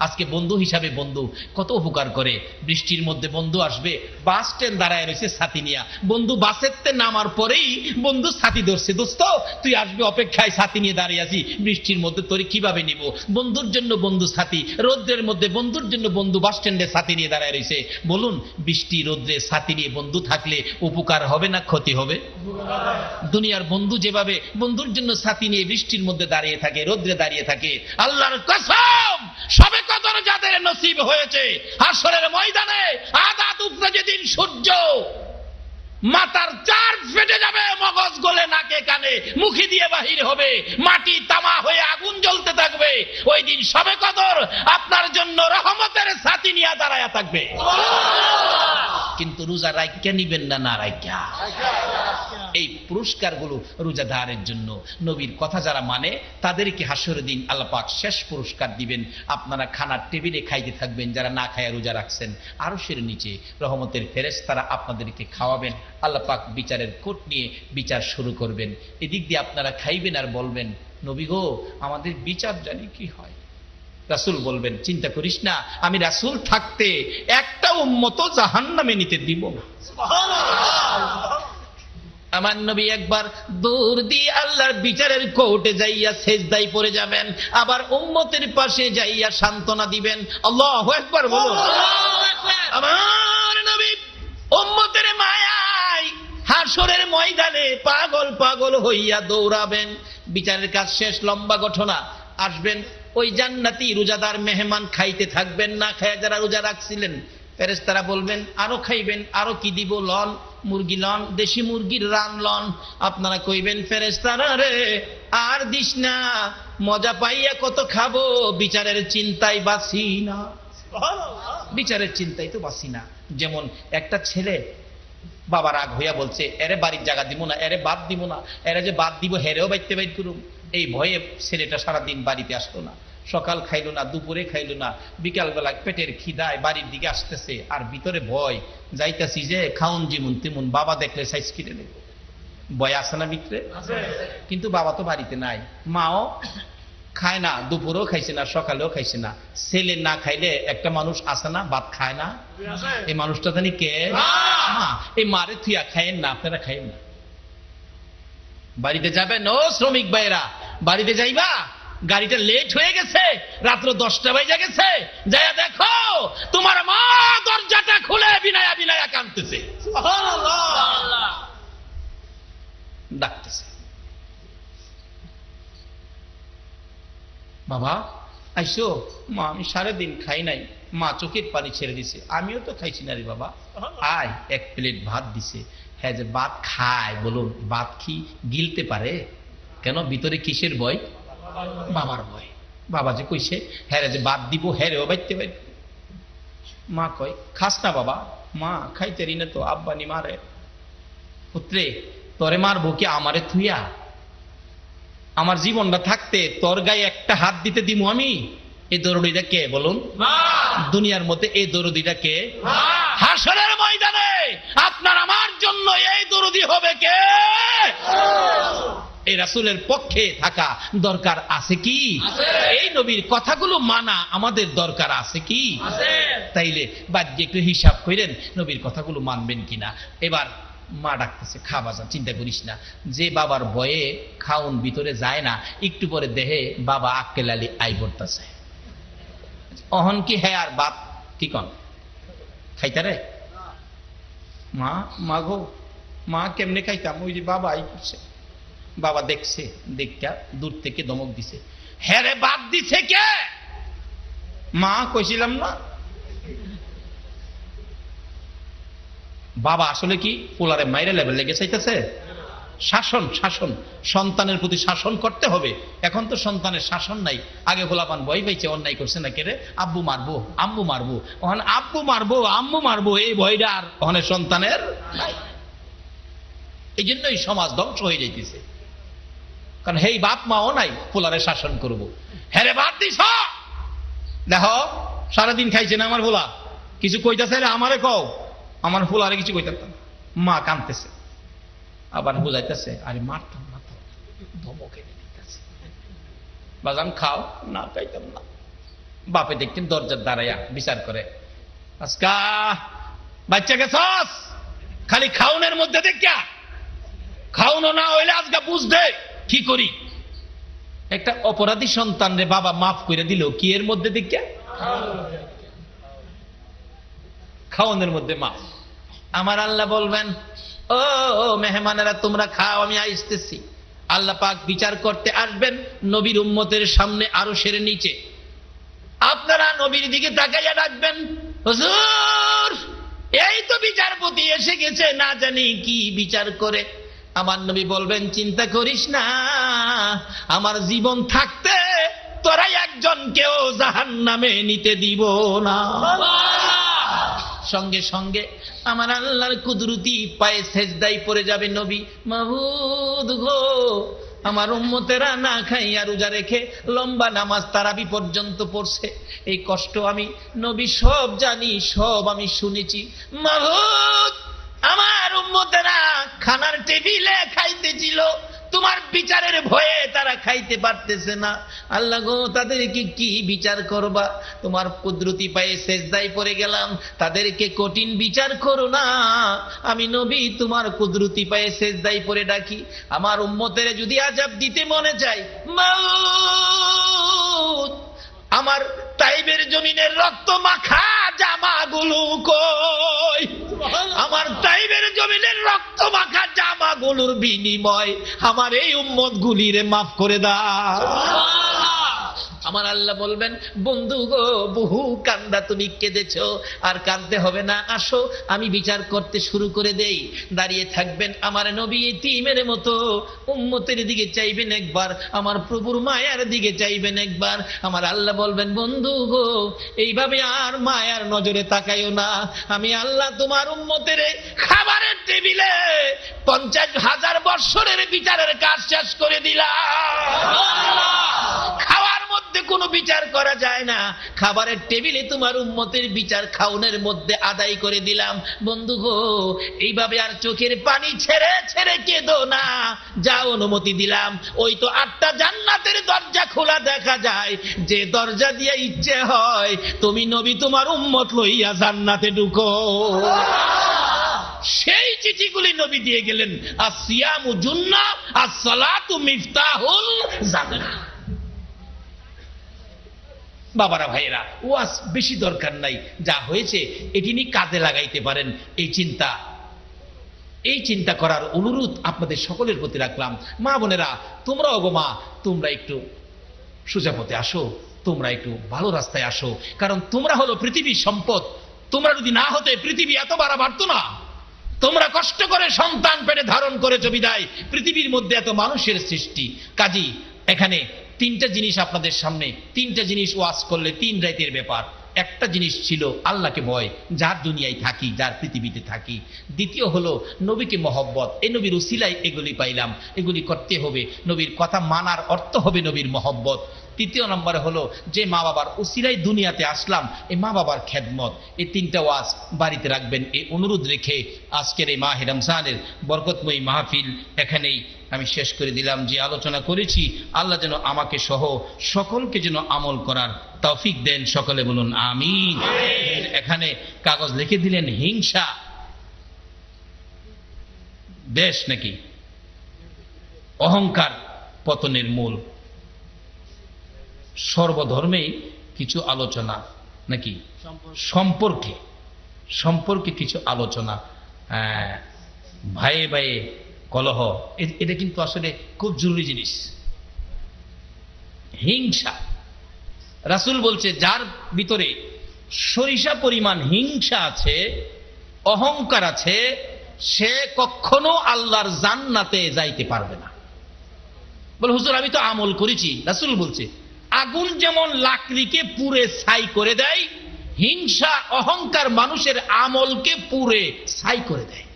A: আজকে বন্ধু হিসাবে বন্ধু কত উপকার করে। বৃষ্টির মধ্যে বন্ধু আসবে, বাস স্ট্যান্ড দাঁড়ায় রয়েছে ছাতি নিয়া, বন্ধু বাসেতে নামার পরেই বন্ধু ছাতি ধরছে, দোস্ত তুই আসবে অপেক্ষায়, ছাতি নিয়ে দাঁড়িয়ে আছি, বৃষ্টির মধ্যে তোরে কিভাবে নিব? বন্ধুর জন্য বন্ধু ছাতি, রৌদ্রের মধ্যে বন্ধুর জন্য বন্ধু বাস স্ট্যান্ডে ছাতি নিয়ে দাঁড়ায় রয়েছে। বলুন বৃষ্টি রৌদ্রে ছাতি নিয়ে বন্ধু থাকলে উপকার হবে না ক্ষতি হবে? দুনিয়ার বন্ধু যেভাবে বন্ধুর জন্য ছাতি নিয়ে বৃষ্টির মধ্যে দাঁড়িয়ে থাকে, রৌদ্রে দাঁড়িয়ে থাকে, আল্লাহর কসম সবে কদর যাদের নসিব হয়েছে, হাসরের ময়দানে আদাত উপরে যেদিন সূর্য মাথার চার্জ ফেটে যাবে, মগজ গলে নাকে কানে মুখে দিয়ে বাহির হবে, মাটি তামা হয়ে আগুন জ্বলতে থাকবে, ওই দিন সবে কদর আপনার জন্য রহমতের ছাতি নিয়ে দাঁড়ায়া থাকবে। কিন্তু রোজা রাইখা নিবেন না, না রাইখা। এই পুরস্কারগুলো রোজাদারের জন্য। নবীর কথা যারা মানে তাদেরকে হাসরের দিন আল্লাহ পাক শেষ পুরস্কার দিবেন। আপনারা খানার টেবিলে খাইতে থাকবেন, যারা না খায়া রোজা রাখছেন, আরশের নিচে রহমতের ফেরেশতারা আপনাদেরকে খাওয়াবেন। আল্লাহ পাক বিচারের কোট নিয়ে বিচার শুরু করবেন। এদিক দিয়ে আপনারা খাইবেন আর বলবেন নবী গো আমাদের বিচার জানি কি হয়। রাসূল বলবেন চিন্তা করিস না, আমি রাসূল থাকতে একটা উম্মত জাহান্নামে নিতে দিব না। আমার নবী একবার দূর দিয়ে আল্লাহর বিচারের কোর্টে যাইয়া সেজদায় পড়ে যাবেন, আবার উম্মতের পাশে যাইয়া সান্ত্বনা দিবেন। আল্লাহু আকবার বলুন। আমার নবী উম্মতের মায়ায় হাসরের ময়দানে পাগল পাগল হইয়া দৌড়াবেন। বিচারের কাজ শেষ, লম্বা ঘটনা। আসবেন ওই জান্নাতি রোজাদার মেহমান, খাইতে থাকবেন, না খায়া যারা রোজা রাখছিলেন, ফেরেশতারা বলবেন আরো খাইবেন, আরো কি দিব লন? মুরগি লন, দেশি মুরগির রান লন, আপনারা কইবেন ফেরেশতারা রে আর দিস না, মজা পাইয়া কত খাবো, বিচারের চিন্তায় বাঁচি না, বিচারের চিন্তায় তো বাঁচি না। যেমন একটা ছেলে বাবা রাগ হইয়া বলছে এরে বাড়ির জায়গা দিব না, এরে বাদ দিব না, এরে যে বাদ দিব হেরেও বাইতে বাইর করুম, এই ভয়ে ছেলেটা সারাদিন বাড়িতে আসতো না, সকাল খাইলো না, দুপুরে খাইলো না, বিকালবেলা পেটের খিদায় বাড়ির দিকে আসতেছে, আর ভিতরে ভয়, যাইতেছি যে খাউন যেমন তেমন, বাবা দেখলে সাইজ কিনে নেব, ভয় আসে না ভিতরে। কিন্তু বাবা তো বাড়িতে নাই, মাও খায় না, দুপুরেও খাইছে না, সকালেও খাইছে না। ছেলে না খাইলে একটা মানুষ আসে না, ভাত খায় না, এই মানুষটা জানি কে? এই মারে থুয়া খাইেন না, আপনারা খাইেন না। বাড়িতে যাবেন ও শ্রমিক ভাইরা, বাড়িতে যাইবা, গাড়িটা লেট হয়ে গেছে, রাত্র 10টা বাজে গেছে, যাইয়া দেখো তোমার মা দরজাটা খুলে বিনায়া বিনায়া কাঁদতেছে, ডাকতেছে, বাবা আইসো। মা আমি সারাদিন খাই নাই, মা চোখের পানি ছেড়ে দিছে, আমিও তো খাইছি না রে বাবা, আয় এক প্লেট ভাত দিছে। হ্যাঁ যে ভাত খায়, বলুন ভাত কি গিলতে পারে? কেন? ভিতরে কিসের ভয়? বাবার ভয়। বাবা যে কইছে হ্যাঁ যে ভাত দিব, হ্যাঁ রেও বাইতে পারি। মা কয় খাস না বাবা। মা খাইতে রি না তো, আব্বানি মারে। পুত্রে তোরে মারবো কি আমারে থুইয়া? আমার জীবনটা থাকতে তোর গায়ে একটা হাত দিতে দিমু আমি? এই দরদিটা কে বলুন? দুনিয়ার মধ্যে এই দরদিটা কে? হাসরের ময়দানে আপনার আমার জন্য এই দরদি হবে কে? এই রাসূলের পক্ষে থাকা দরকার আছে কি? এই নবীর কথাগুলো মানা আমাদের দরকার আছে কি? তাইলে বাদ্যে একটু হিসাব করেন নবীর কথাগুলো মানবেন কিনা। এবার মা ডাকতেছে, খা বাজান, চিন্তা করিস না। যে বাবার ভয়ে খাউন ভিতরে যায় না, একটু পরে দেহে বাবা আক্কেল আলী আই করতেছে। অহন কি হ্যাঁ আর বাপ কি কন খাইতারে? মা মা গো মা কেমনে খাইতাম? ওই যে বাবা আই করছে। বাবা দেখছে, দেখা দূর থেকে ধমক দিছে, হ্যাঁ রে বাপ দিছে কে? মা কইছিলাম না। বাবা আসলে কি পোলারে মাইরে লেভেল লেগে চাইতেছে? শাসন, শাসন, সন্তানের প্রতি শাসন করতে হবে। এখন তো সন্তানের শাসন নাই। আগে গোলাপান ভয় পাইছে, অন্যায় করছে না কেরে, আব্বু মারবো, আম্মু মারবো, ওখানে আব্বু মারবো, আম্মু মারবো, এই ভয়টা আর ওখানে সন্তানের নাই। এই জন্যই সমাজ ধ্বংস হয়ে যাইতেছে। কারণ হেই বাপ মাও নাই পোলারে শাসন করবো। হ্যাঁ রে বাদ দিস, দেখো সারাদিন খাইছে না আমার ভোলা, কিছু কইতাছে আমারে কও, আমার ফুলারে কিছু কইতাম। মা কাঁদতেছে, আবার বুঝাইতেছে, আরে মারতাম না তো, ধমক এনে দিতেছে, বাজান খাও না, খাইতাম না। বাপে দেখতেন দরজার দাঁড়াইয়া বিচার করে, আজকা বাচ্চা গেছস, খালি খাউনের মধ্যে দেখা, খাউনো না হইলে আজকে বুঝবে কি করি। একটা অপরাধী সন্তান রে বাবা মাফ করে দিল কি এর মধ্যে দেখা? খাওয়ানোর মধ্যে মাফ। আমার আল্লাহ বলবেন, ও মেহমানেরা তোমরা খাও, আমি আসতেছি। আল্লাহ পাক বিচার করতে আসবেন নবীর উম্মতের সামনে আরশের নিচে। আপনারা নবীর দিকে তাকাইয়া ডাকবেন, হুজুর এই তো বিচারপতি এসে গেছে, না জানি কি বিচার করে। আমার নবী বলবেন, চিন্তা করিস না, আমার জীবন থাকতে তোরা একজনকেও জাহান্নামে নিতে দিব না। সঙ্গে সঙ্গে আমার আল্লাহর কুদরতি পায়ে সেজদায় পড়ে যাবে নবী, মাবুদ গো আমার উম্মতেরা না খাইয়া রোজা রেখে লম্বা নামাজ তারাবি পর্যন্ত পড়ছে, এই কষ্ট আমি নবী সব জানি, সব আমি শুনেছি। মাবুদ আমার উম্মতেরা খানার টেবিলে খাইতেছিল, তোমার বিচারের ভয়ে তারা খাইতে পারতেছে না। আল্লাহ গো তাদেরকে কি বিচার করবা? তোমার কুদরতি পায়ে সেজদায় পড়ে গেলাম, তাদেরকে কঠিন বিচার করো না। আমি নবী তোমার কুদরতি পায়ে সেজদায় পড়ে ডাকি, আমার উম্মতের যদি আযাব দিতে মনে চায়, মাউত আমার তাইবের জমিনের রক্ত মাখা জামাগুলো কই? আমার তাইবের জমিনের রক্ত মাখা জামাগুলোর বিনিময় আমার এই উম্মত গুলিরে মাফ করে দাও। আমার আল্লাহ বলবেন, বন্ধু গো, বহু কান্দা তুমি কেঁদেছো, আর কাঁদতে হবে না, আসো আমি বিচার করতে শুরু করে দেই। দাঁড়িয়ে থাকবেন আমার নবী ইতিমের মতো, উম্মতের দিকে চাইবেন একবার, আমার প্রভুর মায়ার দিকে চাইবেন একবার। আমার আল্লাহ বলবেন, বন্ধু গো, এইভাবে আর মায়ার নজরে তাকাইও না। আমি আল্লাহ তোমার উম্মতের খাবারের টেবিলে 50,000 বৎসরের বিচারের কাজ শেষ করে দিলাম। খাওয়ার মধ্যে কোনো বিচার করা যায় না, খাবারের টেবিলে তোমার উম্মতের বিচার খাওনের মধ্যে আদায় করে দিলাম। বন্ধু গো, এইভাবে আর চোখের পানি ছেড়ে ছেড়ে কেঁদো না, যা অনুমতি দিলাম। ওই তো 8টা জান্নাতের দরজা খোলা দেখা যায়, যে দরজা দিয়ে ইচ্ছে হয় তুমি নবী তোমার উম্মত লইয়া জান্নাতে ঢুকো। সেই চিঠিগুলি নবী দিয়ে গেলেন, আসিয়ামু জুন্নাহ আসসালাতু মিফতাহুল জান্নাহ। বাবারা ভাইয়েরা, ওয়াজ বেশি দরকার নাই, যা হয়েছে এটি নিয়ে কাজে লাগাইতে পারেন। এই চিন্তা করার অনুরোধ আপনাদের সকলের প্রতি রাখলাম। মা বোনেরা, তোমরাও গো মা, তোমরা একটু সোজা পথে আসো, তোমরা একটু ভালো রাস্তায় আসো, কারণ তোমরা হলো পৃথিবীর সম্পদ। তোমরা যদি না হতে পৃথিবী এত বাড়া বাড়তো না। তোমরা কষ্ট করে সন্তান পেটে ধারণ করেছো বিদায় পৃথিবীর মধ্যে এত মানুষের সৃষ্টি। কাজী এখানে 3টা জিনিস আপনাদের সামনে, 3টা জিনিস ওয়াজ করলে 3 রাতের ব্যাপার। একটা জিনিস ছিল আল্লাহকে ভয়, যার দুনিয়ায় থাকি, যার পৃথিবীতে থাকি। দ্বিতীয় হলো নবীকে মহব্বত, এই নবীর উসিলায় এগুলি পাইলাম, এগুলি করতে হবে। নবীর কথা মানার অর্থ হবে নবীর মহব্বত। তৃতীয় নম্বরে হলো যে মা বাবার উসিলায় দুনিয়াতে আসলাম, এই মা বাবার খেদমত। এই 3টা ওয়াজ বাড়িতে রাখবেন, এই অনুরোধ রেখে আজকের এই মাহে রমজানের বরকতময়ী মাহফিল এখানেই আমি শেষ করে দিলাম। যে আলোচনা করেছি, আল্লাহ যেন আমাকে সহ সকলকে যেন আমল করার তৌফিক দেন। সকলে বলুন আমিন। এখানে কাগজ লিখে দিলেন, হিংসা দেশ নাকি অহংকার পতনের মূল। সর্বধর্মেই কিছু আলোচনা নাকি সম্পর্কে কিছু আলোচনা। ভাইয়ে ভাইয়ে কলহ, এটা কিন্তু আসলে খুব জরুরি জিনিস। হিংসা, রাসূল বলছে যার ভিতরে সরিষা পরিমাণ হিংসা আছে, অহংকার আছে, সে কখনো আল্লাহর জান্নাতে যাইতে পারবে না। বলে হুজুর আমি তো আমল করেছি। রাসূল বলছে আগুন যেমন লাকড়িকে পুড়ে ছাই করে দেয়, হিংসা অহংকার মানুষের আমলকে পুড়ে ছাই করে দেয়।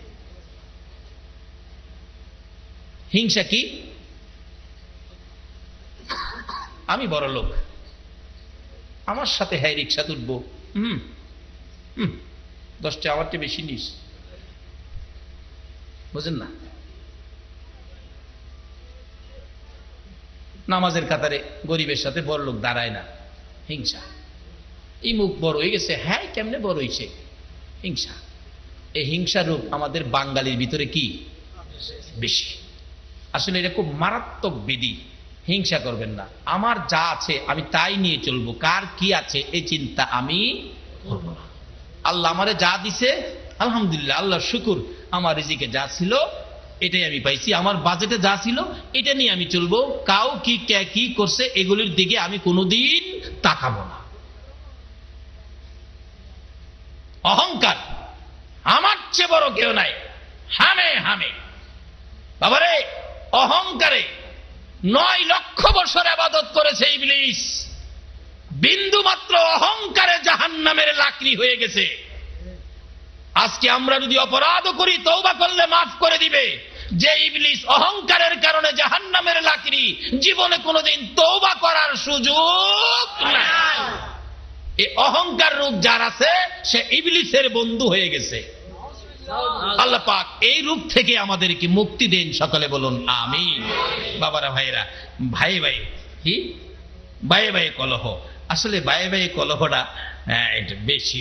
A: হিংসা কি? আমি বড় লোক, আমার সাথে হ্যাঁ রিক্সা তুলবো, 10টা আমারটা বেশি নিস, বুঝেন না? নামাজের কাতারে গরিবের সাথে বড় লোক দাঁড়ায় না, হিংসা। এই মুখ বড় হয়ে গেছে, হ্যাঁ কেমনে বড় হয়েছে? হিংসা। এই হিংসা রূপ আমাদের বাঙালির ভিতরে কি বেশি। আসলে এটা খুব মারাত্মক বিধি। হিংসা করবেন না। আমার যা আছে আমি তাই নিয়ে চলবো, কার কি আছে এই চিন্তা আমি করবো না। আল্লাহ আমারে যা দিছে আলহামদুলিল্লাহ, আল্লাহ শুকুর, আমার রিজিকে যা ছিল এটাই আমি পাইছি, আমার বাজেটে যা ছিল এটা নিয়ে আমি চলবো। কাউ কি কে কি করছে এগুলির দিকে আমি কোনোদিন তাকাবো না। অহংকার, আমার চেয়ে বড় কেউ নাই, হামে হামে। বাবারে, অহংকারে 9 লক্ষ বছর ইবাদত করেছে ইবলিস, বিন্দু মাত্র অহংকারে জাহান্নামের লাকড়ি হয়ে গেছে। আজকে আমরা যদি অপরাধ করি, তওবা করলে মাফ করে দিবে। যে ইবলিস অহংকারের কারণে জাহান্নামের লাকড়ি, জীবনে কোনোদিন তওবা করার সুযোগ নাই। এই অহংকার রূপ যার আছে সে ইবলিসের বন্ধু হয়ে গেছে। আল্লাহ পাক এই রূপ থেকে আমাদেরকে মুক্তি দেন। সকলে বলুন আমিন। বাবারা ভাইরা, ভাই ভাই কি ভাই ভাই কলহ, আসলে ভাই ভাই কলহটা এটা বেশি।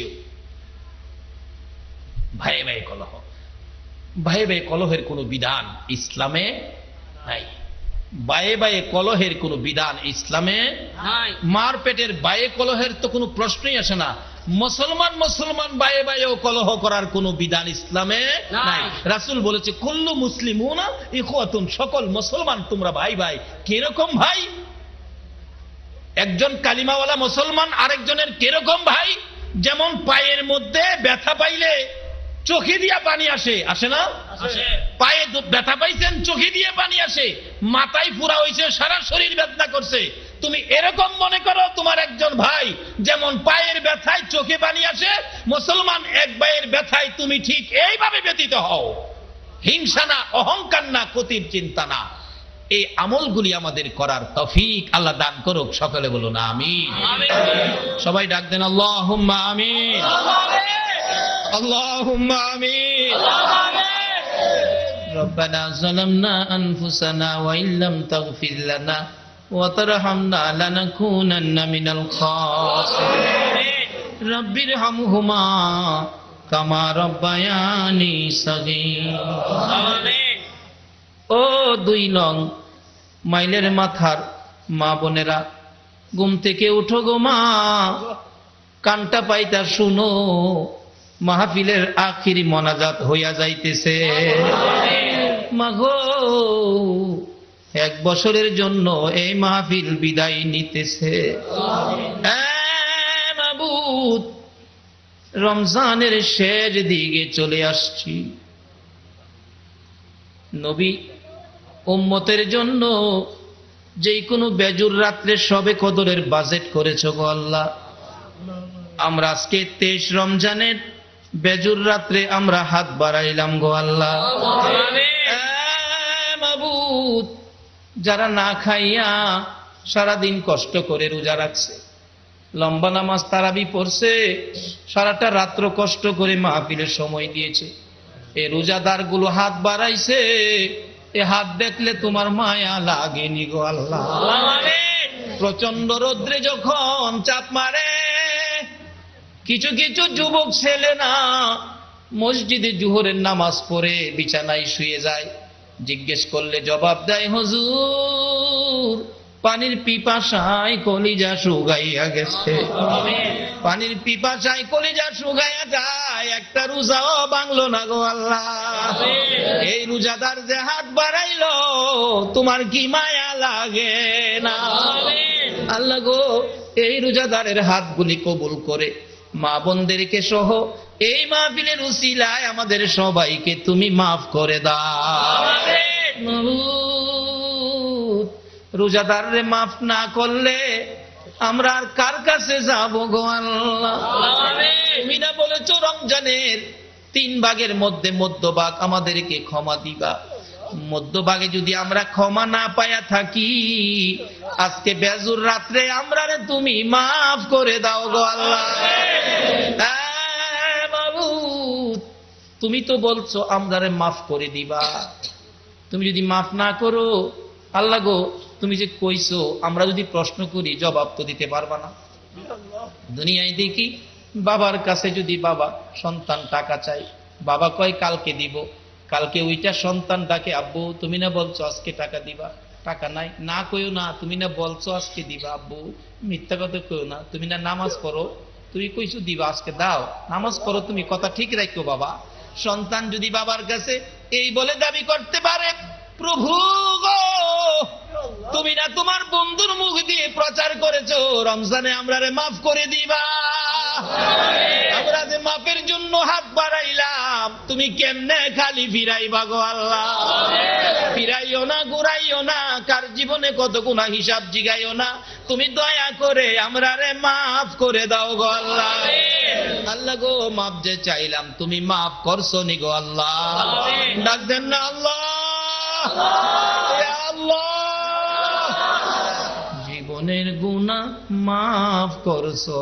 A: ভাই ভাই কলহ, ভাই ভাই কলহের কোনো বিধান ইসলামে নাই। বায়ে বায়ে কলহের কোনো বিধান ইসলামে নাই। মার পেটের বায়ে কলহের তো কোনো প্রশ্নই আসে না। মুসলমান বায়ে বায়েও কলহ করার কোনো বিধান ইসলামে নাই। রাসূল বলেছে কুল্লু মুসলিমুনা ইখওয়াতুন, সকল মুসলমান তোমরা ভাই ভাই। কিরকম ভাই? একজন কালিমাওয়ালা মুসলমান আরেকজনের কিরকম ভাই? যেমন পায়ের মধ্যে ব্যথা পাইলে চোখে দিয়া পানি আসে, আসে না? পায়ে ব্যথা পাইছেন, চোখে দিয়ে পানি আসে, মাথায় পুরা হয়েছে, সারা শরীর বেদনা করছে। তুমি এরকম মনে করো তোমার একজন ভাই, যেমন পায়ের ব্যথায় চোখে পানি আসে, মুসলমান এক ভাইয়ের ব্যথায় তুমি ঠিক এইভাবে ব্যতীত হও। হিংসা না, অহংকার না, ক্ষতির চিন্তা না। এই আমলগুলি আমাদের করার তৌফিক আল্লাহ দান করুক। সকলে বলুন আমিন। সবাই ডাক দেন আল্লাহুম্মা আমিন, আল্লাহুম্মা আমিন। রব্বানা যালামনা আনফুসানা ওয়া ইল্লাম তাগফির লানা ওয়া তারহামনা লানাকুনান্না মিনাল খাসিরিন। রব্বিরহামহুমা কামা রব্বায়ানি সাগীর। আমিন। ও 2 নং মাইলের মাথার মা বোনেরা, ঘুম থেকে উঠো গো মা, কানটা পাইতা শুনো, মাহফিলের আখিরি মোনাজাত হইয়া যাইতেছে। মাগো 1 বছরের জন্য এই মাহফিল বিদায় নিতেছে। মাবুদ, রমজানের শেষ দিকে চলে আসছি। নবী উম্মতের জন্য যে কোনো বেজুর রাত্রে সবে কদরের বাজেট করেছো গো আল্লাহ। আমরা আজকে 23 রমজানের বেজুর রাত্রে আমরা হাত বাড়াইলাম গো আল্লাহ। মাবুদ, যারা না খাইয়া সারাদিন কষ্ট করে রোজা রাখছে, লম্বা নামাজ তারাবি পড়ছে, সারাটা রাত্র কষ্ট করে মাহফিলের সময় দিয়েছে, এই রোজাদার গুলো হাত বাড়াইছে, এ হাত দেখলে তোমার মায়া লাগেনি গো আল্লাহ। প্রচন্ড রৌদ্রে যখন চাপ মারে, কিছু কিছু যুবক ছেলে না মসজিদে জোহরের নামাজ পড়ে বিছানায় শুয়ে যায়। জিজ্ঞেস করলে জবাব দেয়, হুজুর পানির পিপাসায় কলিজা শুকাইয়া গেছে। পানির পিপাসায় কলিজা শুকাইয়া যায়, একটা রোজাও ভাঙলো না গো আল্লাহ। এই রোজাদার যে হাত বাড়াইলো, তোমার কি মায়া লাগে না? আল্লাহ গো, এই রোজাদারের হাতগুলি কবুল করে মা বোনদেরকে সহ এই মাহফিলের উসিলায় আমাদের সবাইকে তুমি মাফ করে দাও। রোজাদাররে মাফ না করলে আমরা আর কার কাছে যাব গো আল্লাহ? তুমি না বলেছো রমজানের 3 ভাগের মধ্যে মধ্যভাগ আমাদেরকে ক্ষমা দিবা। মধ্যভাগে যদি আমরা ক্ষমা না পায়া থাকি, আজকে বেজুর রাত্রে আমরা তুমি মাফ করে দাও গো আল্লাহ। মাবুদ, তুমি তো বলছো আমরারে মাফ করে দিবা। তুমি যদি মাফ না করো আল্লাহ গো, তুমি যে কইছো, আমরা যদি প্রশ্ন করি জবাব তো দিতে পারবা না। দুনিয়ায় দেখি বাবার কাছে যদি বাবা সন্তান টাকা চাই, বাবা কয় কালকে দিব, কালকে ওইটা সন্তান ডাকে, আব্বু তুমি না বলছো আজকে টাকা দিবা, টাকা নাই, না কইও না, তুমি না বলছো আজকে দিবা, আব্বু মিথ্যা কথা কইও না, তুমি না নামাজ পড়ো, তুমি কইছো দিবা, আজকে দাও, নামাজ পড়ো, তুমি কথা ঠিক রাখো বাবা। সন্তান যদি বাবার কাছে এই বলে দাবি করতে পারে, প্রভু গো তুমি না তোমার বন্ধুর মুখ দিয়ে প্রচার করেছো রমজানে আমরারে মাফ করে দিবা, আমরা যে মাফের জন্য হাত বাড়াইলাম, তুমি কেমনে খালি ফিরাইবা গো আল্লাহ? ফিরাইও না, ঘুরাইও না, কার জীবনে কত গুনাহ হিসাব জিগাইও না, তুমি দয়া করে আমরারে মাফ করে দাও গো আল্লাহ। আল্লাহ গো, মাফ যে চাইলাম তুমি মাফ করছো নি গো আল্লাহ। ডাক দেন না আল্লাহ, আল্লাহ জীবনের গুনাহ মাফ করছো।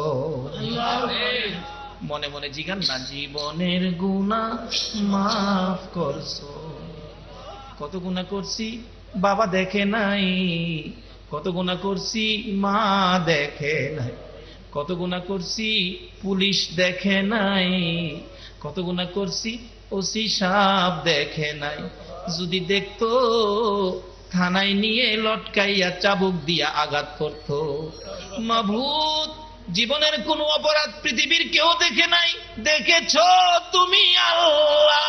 A: মনে মনে জিগান না, জীবনের গুনাহ মাফ করছো। কত গুনাহ করছি বাবা দেখে নাই, কত গুনাহ করছি মা দেখে নাই, কত গুনাহ করছি পুলিশ দেখে নাই, কত গুনাহ করছি ওসি সাহেব দেখে নাই। যদি দেখতো থানায় নিয়ে লটকাইয়া চাবুক দিয়া আঘাত করতো। মাবুদ, জীবনের কোন অপরাধ পৃথিবীর কেউ দেখে নাই, দেখেছো তুমি আল্লাহ।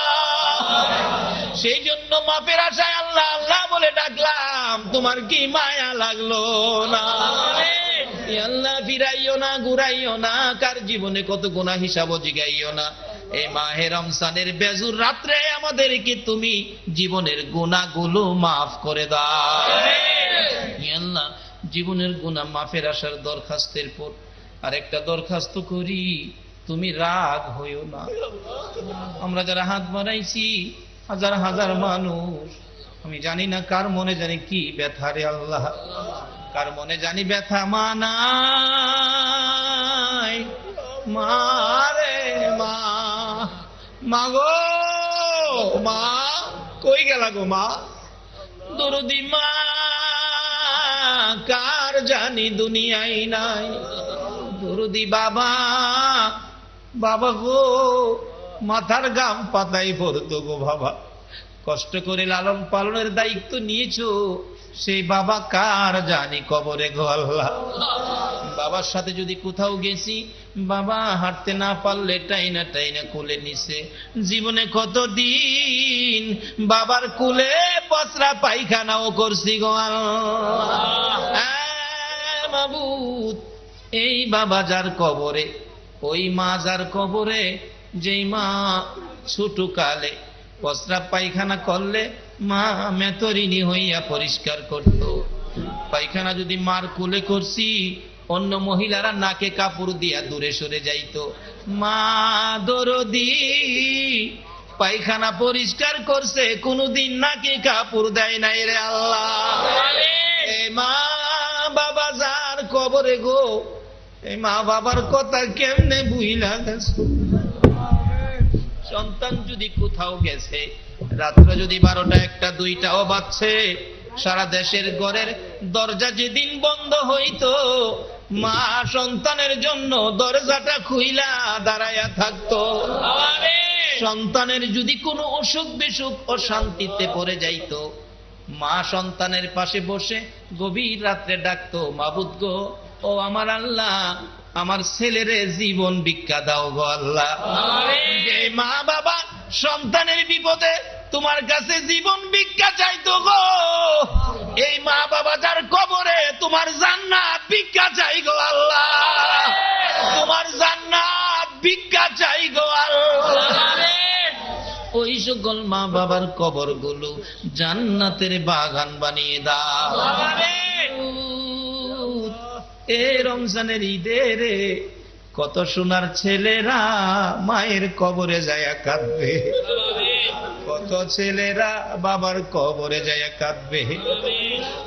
A: সেই জন্য মাপের আশায় আল্লাহ আল্লাহ বলে ডাকলাম, তোমার কি মায়া লাগলো না? আল্লাহ ফিরাইও না, ঘুরাইও না, কার জীবনে কত গুনাহ হিসাবও জিগাইও না। এই মাহে রমজানের বেজুর রাত্রে আমাদেরকে তুমি জীবনের গুনাহগুলো মাফ করে দাও। আল্লাহ জীবনের গুনাহ মাফের আসার দরখাস্তের পর আরেকটা দরখাস্ত করি, তুমি রাগ হইও না। আমরা যারা হাত বাড়াইছি হাজার হাজার মানুষ, আমি জানি না কার মনে জানি কি ব্যথা রে আল্লাহ, কার মনে জানি ব্যথা। মানাই মারে মা, মা গো মা, কই গেলা গো মা? দরদি মা কার জানি দুনিয়ায় নাই। দরদি বাবা, বাবা গো মাথার গাম পাতাই পড়তো গো বাবা, কষ্ট করে লালন পালনের দায়িত্ব নিয়েছো, সেই বাবা কার জানি কবরে গো আল্লাহ। বাবার সাথে যদি কোথাও গেছি, বাবা হাঁটতে না পারলে টাইনা টাইনা কোলে নিছে। জীবনে কতদিন বাবার কোলে পচরা পায়খানাও করছি গো আল্লাহ। মাবুদ, এই বাবা যার কবরে, ওই মা যার কবরে, যেই মা ছোট কালে পচরা পায়খানা করলে মা মেতরিনী হইয়া পরিষ্কার করত। পায়খানা যদি মার কোলে করছি, অন্য মহিলারা নাকে কাপড় দিয়া দূরে সরে যাইতো। মা দরদি পায়খানা পরিষ্কার করছে, কোনদিন নাকে কাপড় দেয় নাই রে আল্লাহ। এই মা বাবা যার কবরে গো, এই মা বাবার কথা কেমনে বুইলা গেছো। সন্তান যদি কোথাও গেছে, রাত্র যদি 12টা 1টা 2টাও বাজছে, সারা দেশের ঘরের দরজা যেদিন বন্ধ হইতো, মা সন্তানের জন্য দরজাটা খুইলা দাঁড়ায়া থাকতো। সন্তানের যদি কোনো অসুখ বিসুখ অশান্তিতে পড়ে যাইতো, মা সন্তানের পাশে বসে গভীর রাত্রে ডাকতো, মাবুদ গো, ও আমার আল্লাহ, আমার ছেলেরে জীবন ভিক্ষা দাও গো আল্লাহ। যে মা বাবা সন্তানের বিপদে তোমার কাছে জীবন ভিক্ষা চাইতো গো, এই মা বাবা যার কবরে তোমার জান্নাত ভিক্ষা চাই গো আল্লাহ, তোমার জান্নাত ভিক্ষা চাই গো আল্লাহ। ওই সকল মা বাবার কবর গুলো জান্নাতের বাগান বানিয়ে দাও। এ রমজানের ঈদে রে কত সোনার ছেলেরা মায়ের কবরে যায়া কাঁদবে, কত ছেলেরা বাবার কবরে যায়া কাঁদবে।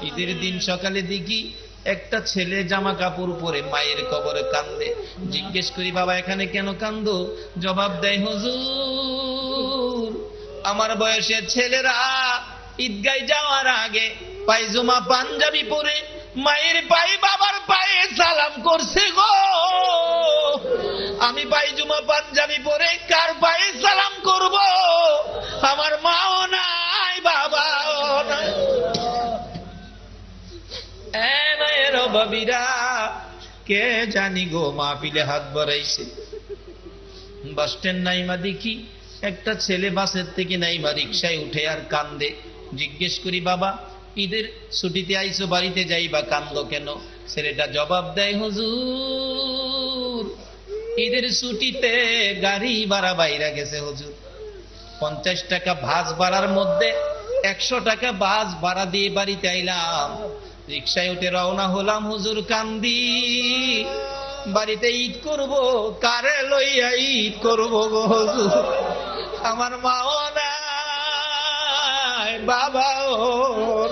A: ঈদের দিন সকালে দেখি একটা ছেলে জামা কাপড় পরে মায়ের কবরে কান্দে। জিজ্ঞেস করি, বাবা এখানে কেন কান্দো? জবাব দেয়, হুজুর আমার বয়সের ছেলেরা ঈদগায় যাওয়ার আগে পায়জামা পাঞ্জাবি পরে মায়ের পায়ে বাবার পায়ে সালাম করছে গো। আমি পায়জামা পাঞ্জাবি পরে কার পায়ে সালাম করব? আমার মাও নাই, বাবাও নাই। মায়ের বাবিরা কে জানি গো মাহফিলে হাত বাড়াইছে। বাস স্ট্যান্ড নাইমা দেখি একটা ছেলে বাসের থেকে নাইমা রিক্সায় উঠে আর কান্দে। জিজ্ঞেস করি, বাবা ঈদের ছুটিতে আইছো, বাড়িতে যাইবা, কান্দো কেন? ছেলেটা জবাব দেয়, হুজুর ঈদের ছুটিতে গাড়ি ভাড়া বাইরা গেছে হুজুর, 50 টাকা বাস ভাড়ার মধ্যে 100 টাকা বাস ভাড়া দিয়ে বাড়িতে আইলাম, রিক্সায় উঠে রওনা হলাম হুজুর, কান্দি। বাড়িতে ঈদ করব, কারে লইয়া ঈদ করব গো হুজুর, আমার মাও নাই, বাবাও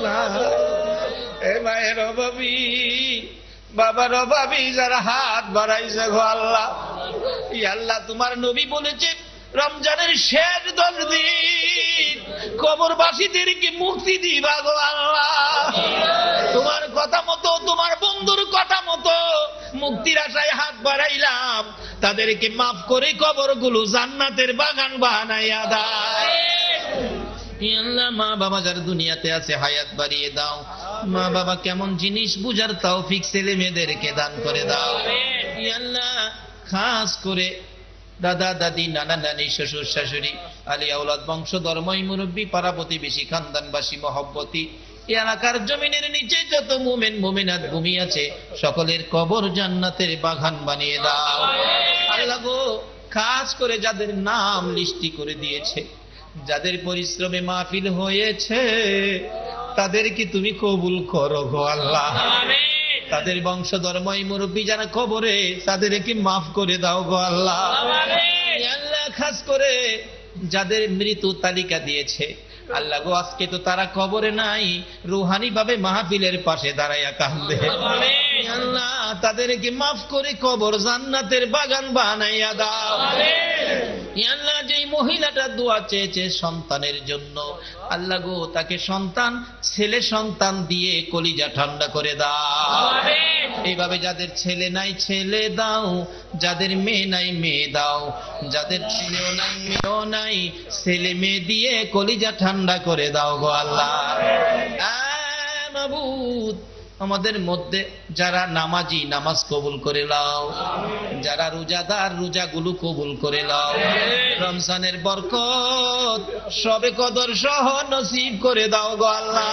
A: নাই। এ মায়ের অভাবী, বাবার অভাবী যারা হাত বাড়াইছে গো আল্লাহ, ই আল্লাহ তোমার নবী বলেছে রমজানের শেষ 10 দিন কবরবাসীদেরকে মুক্তি দিবা গো আল্লাহ। তোমার কথা মতো, তোমার বন্ধুর কথা মতো মুক্তির আশায় হাত বাড়াইলাম, তাদেরকে মাফ করে কবরগুলো জান্নাতের বাগান বানাইয়া দাও। আল্লাহ মা বাবা যার দুনিয়াতে আছে হায়াত বাড়িয়ে দাও। মা বাবা কেমন জিনিস বুঝার তৌফিক ছেলে মেয়েদেরকে দান করে দাও। আল্লাহ খাস করে দাদা দাদি, নানা নানি, শ্বশুর শাশুড়ি, আলী আওলাদ, বংশধর্মই মুরব্বী, পাড়া প্রতিবেশী, খানদানবাসী, মহব্বতী এই এলাকার জমিনের নিচে যত মুমিন মুমিনাত ভূমি আছে সকলের কবর জান্নাতের বাগান বানিয়ে দাও। আল্লাহ গো, খাস করে যাদের নাম লিস্টি করে দিয়েছে, যাদের পরিশ্রমে মাহফিল হয়েছে, তাদেরকে তুমি কবুল করো গো আল্লাহ। তাদের বংশধর্মই মুরব্বী যারা কবরে, তাদেরকে মাফ করে দাও গো আল্লাহ। আল্লাহ খাস করে যাদের মৃত্যু তালিকা দিয়েছে, আল্লাহ গো, আজকে তো তারা কবরে নাই, রুহানি ভাবে মাহফিলের পাশে দাঁড়াইয়া কাঁদবে। আল্লাহ তাদেরকে মাফ করে কবর জান্নাতের বাগান বানাইয়া দাও। আল্লাহ যেই মহিলাটা দোয়া চেয়েছে সন্তানের জন্য, আল্লাহ গো, তাকে সন্তান, ছেলে সন্তান দিয়ে কলিজা ঠান্ডা করে দাও। এইভাবে যাদের ছেলে নাই ছেলে দাও, যাদের মেয়ে নাই মেয়ে দাও, যাদের ছেলেও নাই মেয়েও নাই, ছেলে মেয়ে দিয়ে কলিজা ঠান্ডা করে দাও গো আল্লাহ। মাবুদ, আমাদের মধ্যে যারা নামাজি নামাজ কবুল করে নাও, যারা রোজাদার রোজাগুলো কবুল করে নাও। রমজানের বরকত সবে কদর সহ নসিব করে দাও গো আল্লাহ।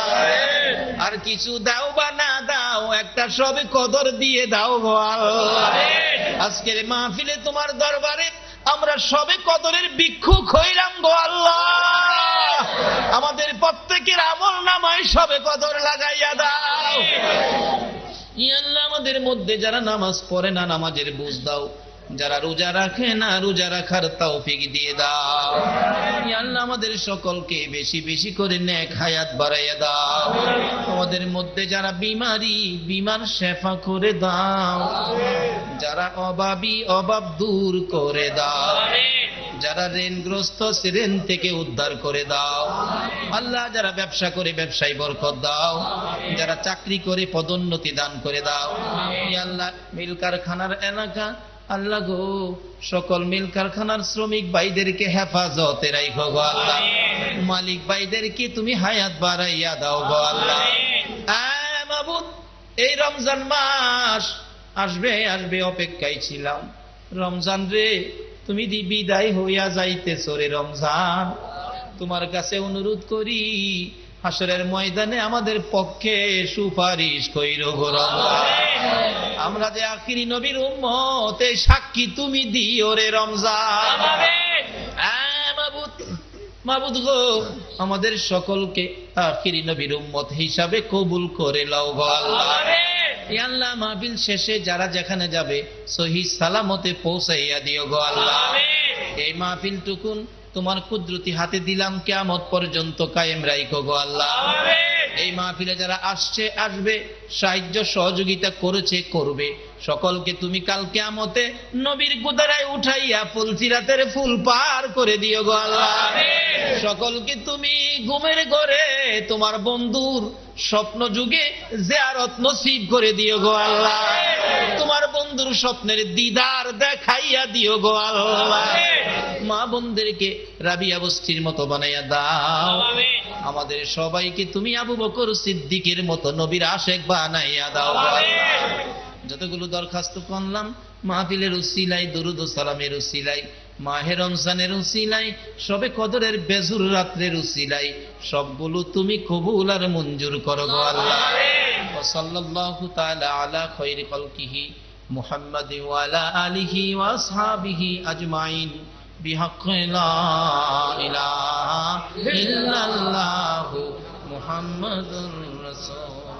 A: আর কিছু দাও বা না দাও, একটা সবে কদর দিয়ে দাও গো আল্লাহ। আজকের মাহফিলে তোমার দরবারে আমরা সবে কদরের ভিক্ষুক হইলাম গো আল্লাহ। আমাদের প্রত্যেকের আমল নামায় সবে কদর লাগাইয়া দাও। আল্লাহ আমাদের মধ্যে যারা নামাজ পড়ে না, নামাজের বুঝ দাও। যারা রোজা রাখে না, রোজা রাখার তৌফিক দিয়ে দাও। আল্লাহ আমাদের সকলকে বেশি বেশি করে নেক হায়াত বাড়াইয়া দাও। আমাদের মধ্যে যারা বিমারি, বিমার শেফা করে দাও। যারা অভাবী, অভাব দূর করে দাও। যারা ঋণগ্রস্ত, ঋণ থেকে উদ্ধার করে দাও। আল্লাহ যারা ব্যবসা করে ব্যবসায় বরকত দাও। যারা চাকরি করে পদোন্নতি দান করে দাও। আল্লাহ মিল কারখানার এলাকা, আল্লাহ গো, সকল মিল কারখানার শ্রমিক ভাইদেরকে হেফাজতে রাখো গো আল্লাহ। মালিক ভাইদেরকে তুমি হায়াত বাড়াইয়া দাও গো আল্লাহ। মাবুদ, এই রমজান মাস আসবে আসবে অপেক্ষায় ছিলাম। রমজান রে, তুমি বিদায় হইয়া যাইতেছ রে রমজান। তোমার কাছে অনুরোধ করি, হাসরের ময়দানে আমাদের পক্ষে সুপারিশ কইরো গো রমজান। আমরা যে আখিরি নবীর উম্মত, এই সাক্ষী তুমি দিও রে রমজান। মাবুদ গো, আমাদের সকলকে আখিরি নবীর উম্মত হিসাবে কবুল করে লও গো আল্লাহ। আল্লাহ মাহফিল শেষে যারা যেখানে যাবে সহি সালামতে পৌঁছাইয়া দিও গো আল্লাহ। এই মাহফিল টুকুন তোমার কুদরতি হাতে দিলাম, কিয়ামত পর্যন্ত কায়েম রাখো গো আল্লাহ। এই মাহফিলে যারা আসছে আসবে, সাহায্য সহযোগিতা করেছে করবে, সকলকে তুমি কাল কিয়ামতে নবীর গুদারায় উঠাইয়া ফুলসিরাতের ফুল পার করে দিও গো আল্লাহ। সকলকে তুমি ঘুমের ঘরে তোমার বন্ধুর স্বপ্ন যুগে জিয়ারত নসিব করে দিও গো আল্লাহ। তোমার বন্ধুর স্বপ্নের দিদার দেখাইয়া দিও গো আল্লাহ। মা বোনদেরকে রাবিয়া বস্তির মতো বানাইয়া দাও। আমাদের সবাইকে তুমি আবু বকর সিদ্দিকের মতো নবীর আশেক বানাইয়া দাও। যতগুলো দরখাস্ত করলাম মাহফিলের উসিলাই, দুরুদ ও সালামের উসিলাই, মাহে রমজানের উসিলাই, সবে কদরের বেজুর রাত্রের উসিলাই, সবগুলো তুমি কবুল আর মঞ্জুর করো গো আল্লাহ। ওয়া সাল্লাল্লাহু তাআলা আলা খায়রি খালকিহি মুহাম্মাদি ওয়া আলা আলিহি ওয়া আসহাবিহি আজমাইন বিহাক্কি লা ইলাহা ইল্লাল্লাহু মুহাম্মাদুর রাসূল।